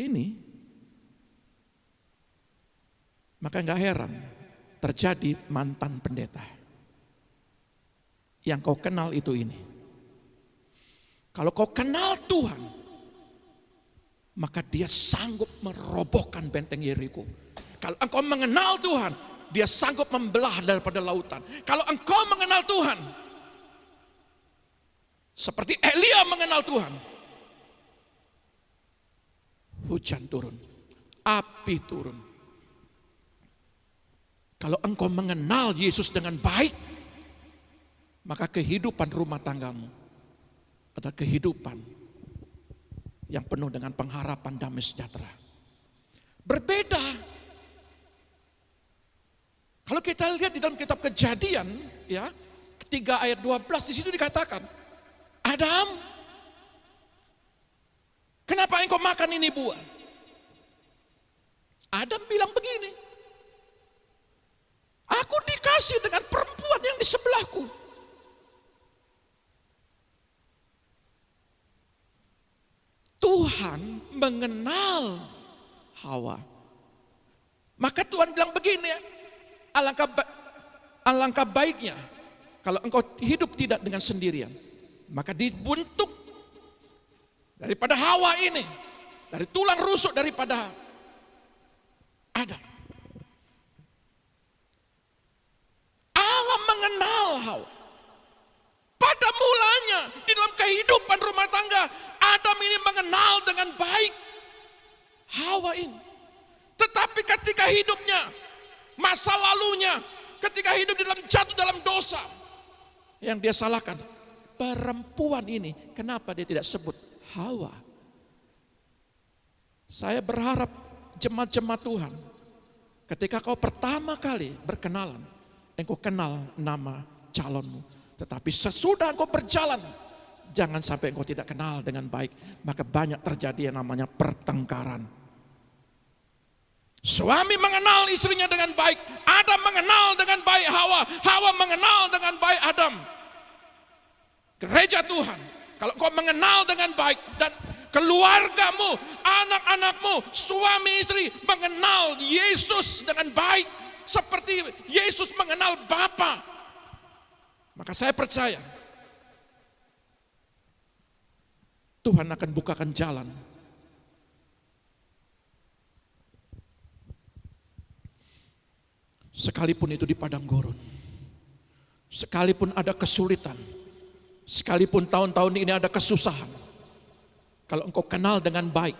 ini, maka enggak heran terjadi mantan pendeta. Yang kau kenal itu ini. Kalau kau kenal Tuhan, maka dia sanggup merobohkan benteng Yeriko. Kalau engkau mengenal Tuhan, dia sanggup membelah daripada lautan. Kalau engkau mengenal Tuhan, seperti Elia mengenal Tuhan, hujan turun, api turun. Kalau engkau mengenal Yesus dengan baik, maka kehidupan rumah tanggamu adalah kehidupan yang penuh dengan pengharapan damai sejahtera. Berbeda. Kalau kita lihat di dalam kitab Kejadian, ya, 3 ayat 12 di situ dikatakan, Adam, kenapa engkau makan ini buah? Adam bilang begini, aku dikasih dengan perempuan yang di sebelahku. Tuhan mengenal Hawa. Maka Tuhan bilang begini, alangkah baiknya kalau engkau hidup tidak dengan sendirian. Maka dibentuk daripada Hawa ini, dari tulang rusuk daripada Adam. Allah mengenal Hawa. Pada mulanya di dalam kehidupan masa lalunya ketika hidup jatuh dalam dosa. Yang dia salahkan, perempuan ini, kenapa dia tidak sebut Hawa? Saya berharap jemaat-jemaat Tuhan, ketika kau pertama kali berkenalan, engkau kenal nama calonmu. Tetapi sesudah engkau berjalan, jangan sampai engkau tidak kenal dengan baik. Maka banyak terjadi yang namanya pertengkaran. Suami mengenal istrinya dengan baik, Adam mengenal dengan baik Hawa, Hawa mengenal dengan baik Adam. Gereja Tuhan, kalau kau mengenal dengan baik dan keluargamu, anak-anakmu, suami istri mengenal Yesus dengan baik seperti Yesus mengenal Bapa, maka saya percaya Tuhan akan bukakan jalan. Sekalipun itu di padang gurun, sekalipun ada kesulitan, sekalipun tahun-tahun ini ada kesusahan, kalau engkau kenal dengan baik,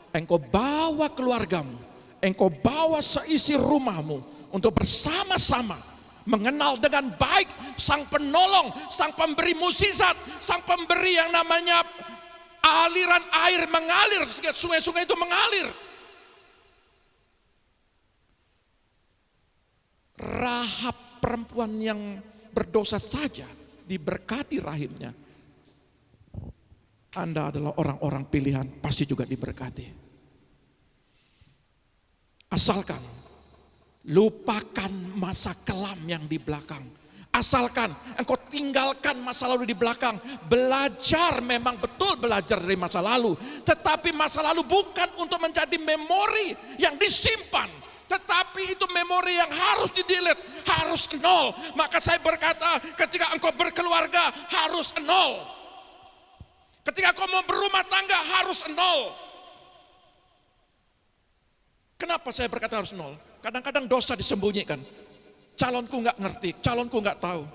engkau bawa keluargamu, engkau bawa seisi rumahmu untuk bersama-sama mengenal dengan baik Sang Penolong, Sang Pemberi mukjizat, Sang Pemberi yang namanya aliran air mengalir, sungai-sungai itu mengalir. Rahab, perempuan yang berdosa saja diberkati rahimnya. Anda adalah orang-orang pilihan, pasti juga diberkati. Asalkan lupakan masa kelam yang di belakang. Asalkan engkau tinggalkan masa lalu di belakang. Belajar, memang betul belajar dari masa lalu. Tetapi masa lalu bukan untuk menjadi memori yang disimpan. Tetapi itu memori yang harus di-delete, harus nol. Maka saya berkata, ketika engkau berkeluarga harus nol. Ketika engkau mau berumah tangga harus nol. Kenapa saya berkata harus nol? Kadang-kadang dosa disembunyikan. Calonku nggak ngerti, calonku nggak tahu.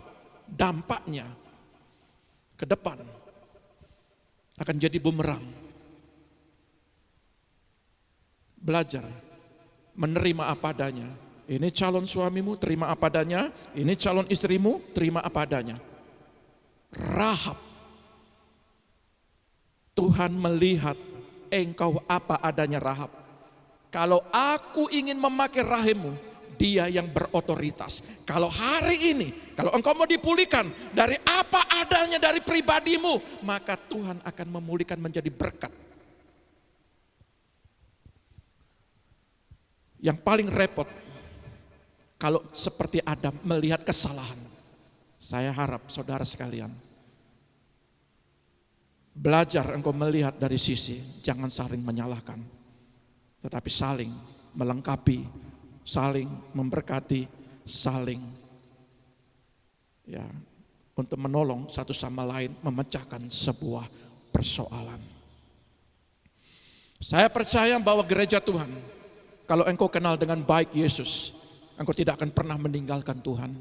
Dampaknya ke depan akan jadi bumerang. Belajar menerima apa adanya. Ini calon suamimu, terima apa adanya. Ini calon istrimu, terima apa adanya. Rahab, Tuhan melihat engkau apa adanya Rahab. Kalau aku ingin memakai rahimmu, dia yang berotoritas. Kalau hari ini, kalau engkau mau dipulihkan dari apa adanya dari pribadimu, maka Tuhan akan memulihkan menjadi berkat. Yang paling repot, kalau seperti Adam melihat kesalahan. Saya harap saudara sekalian, belajar engkau melihat dari sisi, jangan saling menyalahkan. Tetapi saling melengkapi, saling memberkati, saling untuk menolong satu sama lain memecahkan sebuah persoalan. Saya percaya bahwa gereja Tuhan, kalau engkau kenal dengan baik Yesus, engkau tidak akan pernah meninggalkan Tuhan.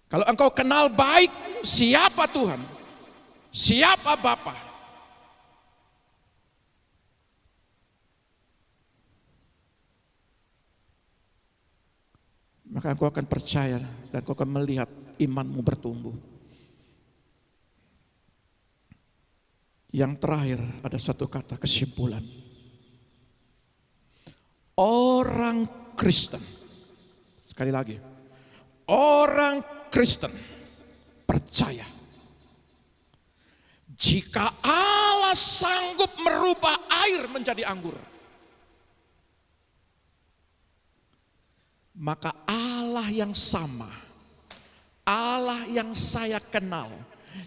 Kalau engkau kenal baik siapa Tuhan, siapa Bapa, maka engkau akan percaya dan engkau akan melihat imanmu bertumbuh. Yang terakhir ada satu kata kesimpulan. Orang Kristen, sekali lagi, orang Kristen percaya jika Allah sanggup merubah air menjadi anggur, maka Allah yang sama, Allah yang saya kenal,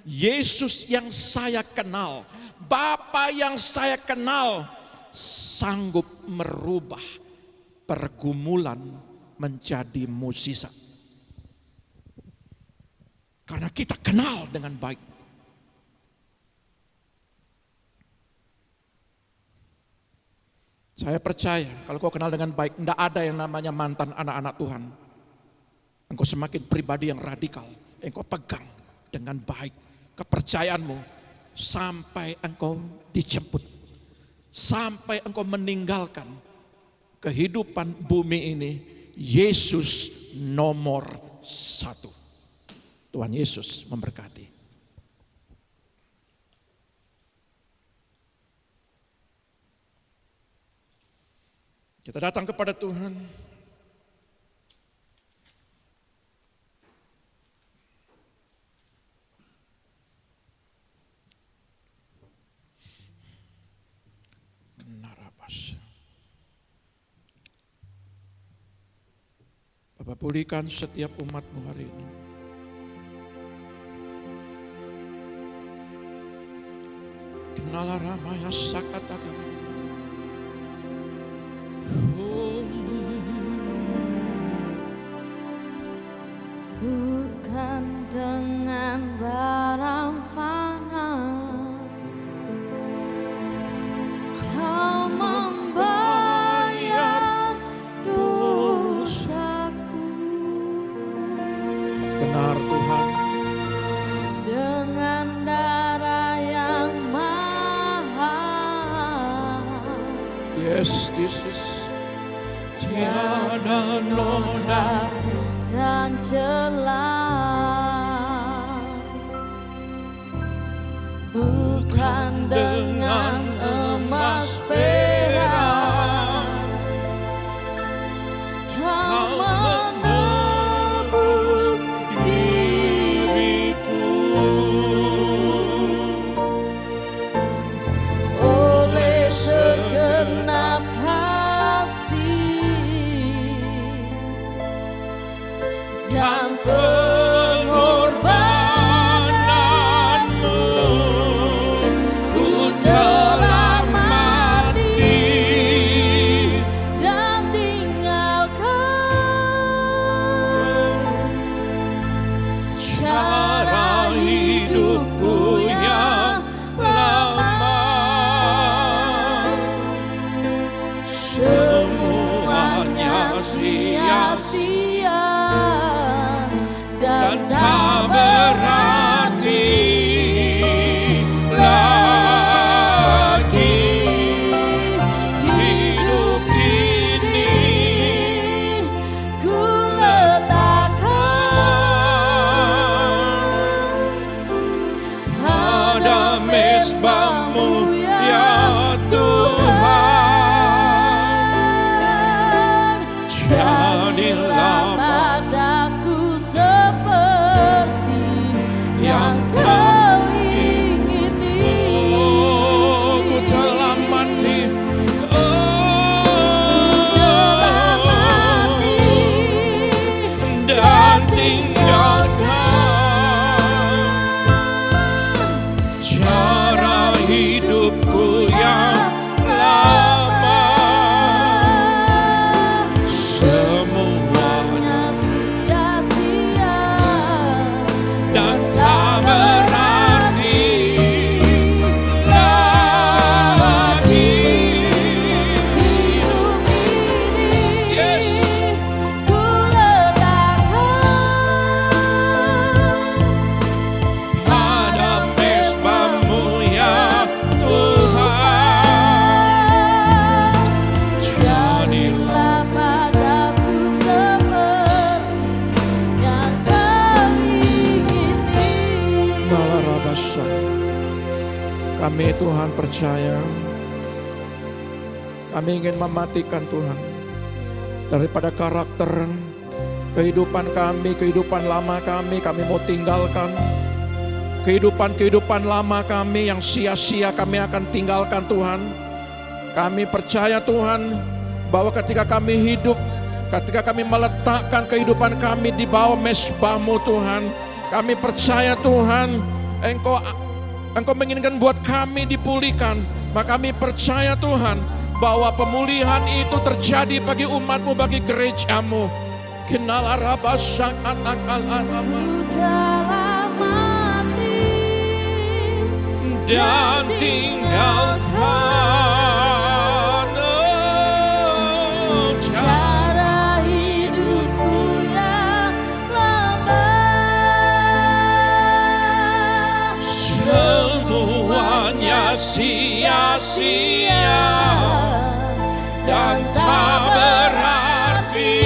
Yesus yang saya kenal, Bapa yang saya kenal, sanggup merubah pergumulan menjadi mukjizat. Karena kita kenal dengan baik. Saya percaya kalau kau kenal dengan baik, tidak ada yang namanya mantan anak-anak Tuhan. Engkau semakin pribadi yang radikal, engkau pegang dengan baik kepercayaanmu sampai engkau dijemput, sampai engkau meninggalkan kehidupan bumi ini Yesus nomor 1. Tuhan Yesus memberkati. Kita datang kepada Tuhan. Bapak, pulihkan setiap umat-Mu hari ini. Kenala ramaya sakatakan. Bukan dengan barang fana Kau membayar dosaku. Benar Tuhan. Dengan darah yang mahal. Yes, Jesus. Tiada noda dan celah, bukan dengan emas perak Kau menebus diriku. Oleh segenap dan pengorbananmu, ku telah mati dan tinggalkan cara hidupku yang lama. Semuanya sia-sia dan tak berarti lagi hidup ini. Ku letakkan pada mezbah-Mu ya Tuhan. Jadilah padaku seperti yang Kau ingini. Ku telah mati, dan tinggalkan cara hidupku yang lama. Semuanya sia-sia dan tak berarti lagi hidup ini. Yes. Ku letakkan pada mezbah-Mu ya Tuhan. Jadilah padaku seperti yang Kau ingini. Kami Tuhan percaya, kami ingin mematikan Tuhan daripada karakter kehidupan kami, kehidupan lama kami mau tinggalkan. Kehidupan lama kami yang sia-sia kami akan tinggalkan Tuhan. Kami percaya Tuhan bahwa ketika kami hidup, ketika kami meletakkan kehidupan kami di bawah mezbah-Mu Tuhan, kami percaya Tuhan Engkau menginginkan buat kami dipulihkan. Maka kami percaya Tuhan bahwa pemulihan itu terjadi bagi umat-Mu, bagi gereja-Mu. Kenal arabasak anak-anak dan tinggalkan cara hidupku yang lama. Semuanya sia-sia dan tak berarti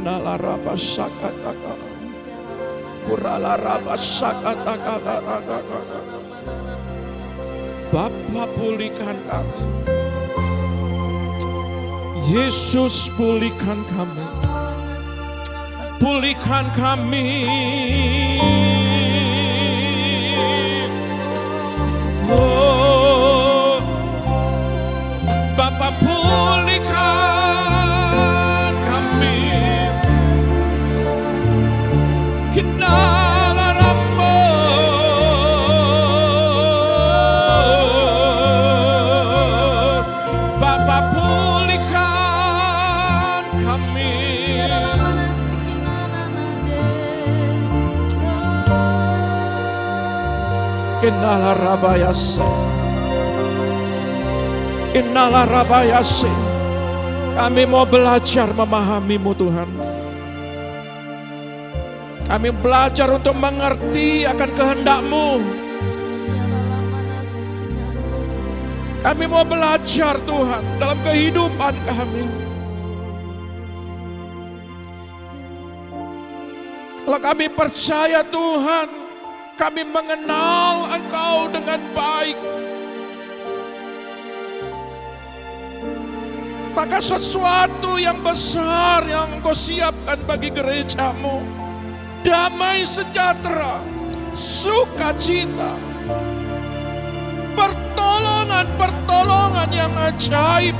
Inala raba sakataka. Kurala raba sakataka. Bapa pulihkan kami. Yesus pulihkan kami. Pulihkan kami. Oh, Bapa pulihkan kami. Kinala Ramba. Bapa pulihkan kami. Innala rabayase. Innala rabayase. Kami mau belajar memahami-Mu Tuhan. Kami belajar untuk mengerti akan kehendak-Mu. Kami mau belajar Tuhan dalam kehidupan kami. Kalau kami percaya Tuhan, kami mengenal Engkau dengan baik. Maka sesuatu yang besar yang Engkau siapkan bagi gereja-Mu, damai sejahtera, sukacita, pertolongan yang ajaib.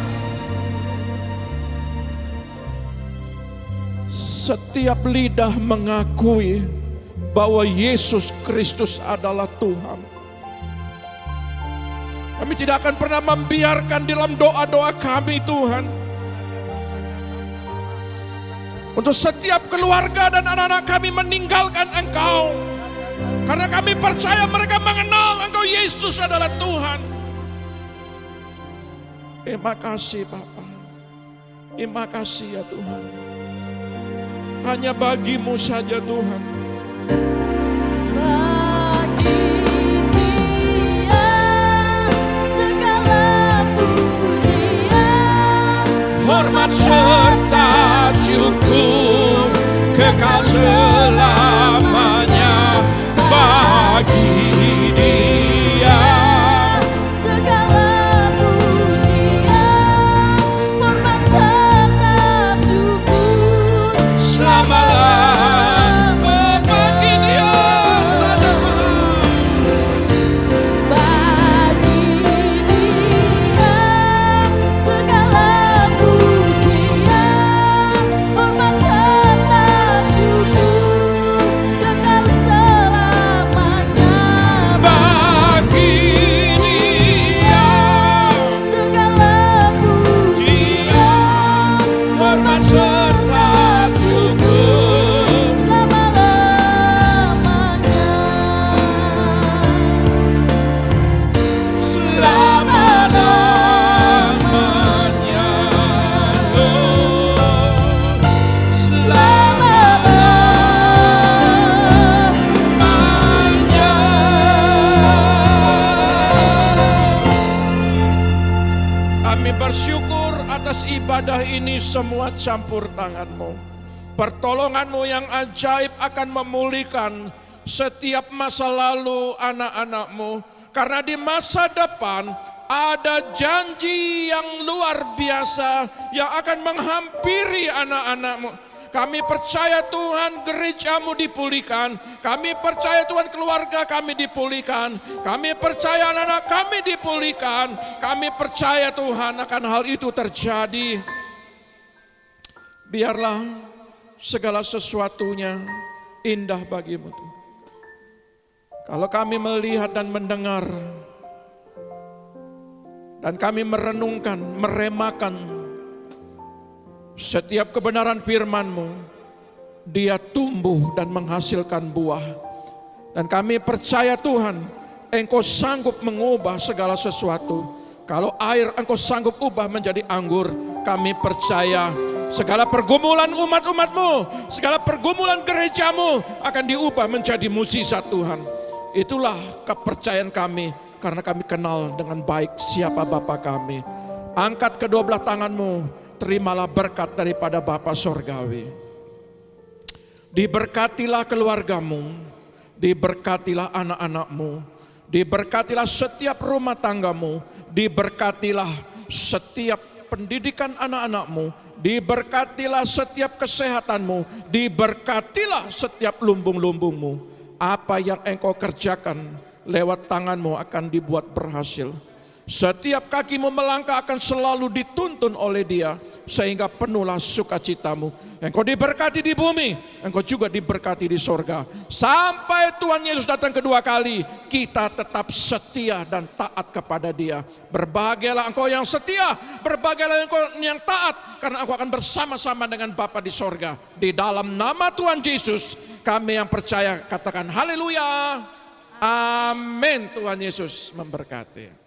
Setiap lidah mengakui bahwa Yesus Kristus adalah Tuhan. Kami tidak akan pernah membiarkan dalam doa-doa kami Tuhan, untuk setiap keluarga dan anak-anak kami meninggalkan Engkau. Karena kami percaya mereka mengenal Engkau Yesus adalah Tuhan. Terima kasih Bapa. Terima kasih ya Tuhan. Hanya bagi-Mu saja Tuhan. Bagi Dia segala pujian, Hormat serta syukur kekal selamanya bagi Dia. segala pujian, hormat serta syukur Selama-lamanya bagi Dia saja Tuhan. bagi Dia segala pujian, hormat serta syukur kekal selamanya. Bagi Dia Segala pujian, hormat serta syukur selama-lamanya. selama-lamanya, Lord. Kami bersyukur atas ibadah ini semua campur tangan-Mu. Pertolongan-Mu yang ajaib akan memulihkan setiap masa lalu anak-anak-Mu. Karena di masa depan ada janji yang luar biasa yang akan menghampiri anak-anak-Mu. Kami percaya Tuhan gereja-Mu dipulihkan. Kami percaya Tuhan keluarga kami dipulihkan. Kami percaya anak-anak kami dipulihkan. Kami percaya Tuhan akan hal itu terjadi. Biarlah segala sesuatunya indah bagi-Mu Tuhan. Kalau kami melihat dan mendengar, dan kami merenungkan, meremakan setiap kebenaran firman-Mu, dia tumbuh dan menghasilkan buah. Dan kami percaya Tuhan, Engkau sanggup mengubah segala sesuatu. Kalau air Engkau sanggup ubah menjadi anggur, kami percaya segala pergumulan umat-umat-Mu, segala pergumulan gereja-Mu akan diubah menjadi mukjizat Tuhan. Itulah kepercayaan kami, karena kami kenal dengan baik siapa Bapa kami. Angkat kedua belah tangan-Mu, terimalah berkat daripada Bapa Sorgawi. Diberkatilah keluargamu, diberkatilah anak-anakmu, diberkatilah setiap rumah tanggamu, diberkatilah setiap pendidikan anak-anakmu, diberkatilah setiap kesehatanmu, diberkatilah setiap lumbung-lumbungmu. Apa yang engkau kerjakan lewat tanganmu akan dibuat berhasil. Setiap kakimu melangkah akan selalu dituntun oleh Dia, sehingga penuhlah sukacitamu. Engkau diberkati di bumi, engkau juga diberkati di sorga. Sampai Tuhan Yesus datang kedua kali, kita tetap setia dan taat kepada Dia. Berbahagialah engkau yang setia, berbahagialah engkau yang taat, karena engkau akan bersama-sama dengan Bapa di sorga. Di dalam nama Tuhan Yesus, kami yang percaya katakan haleluya. Amin. Tuhan Yesus memberkati.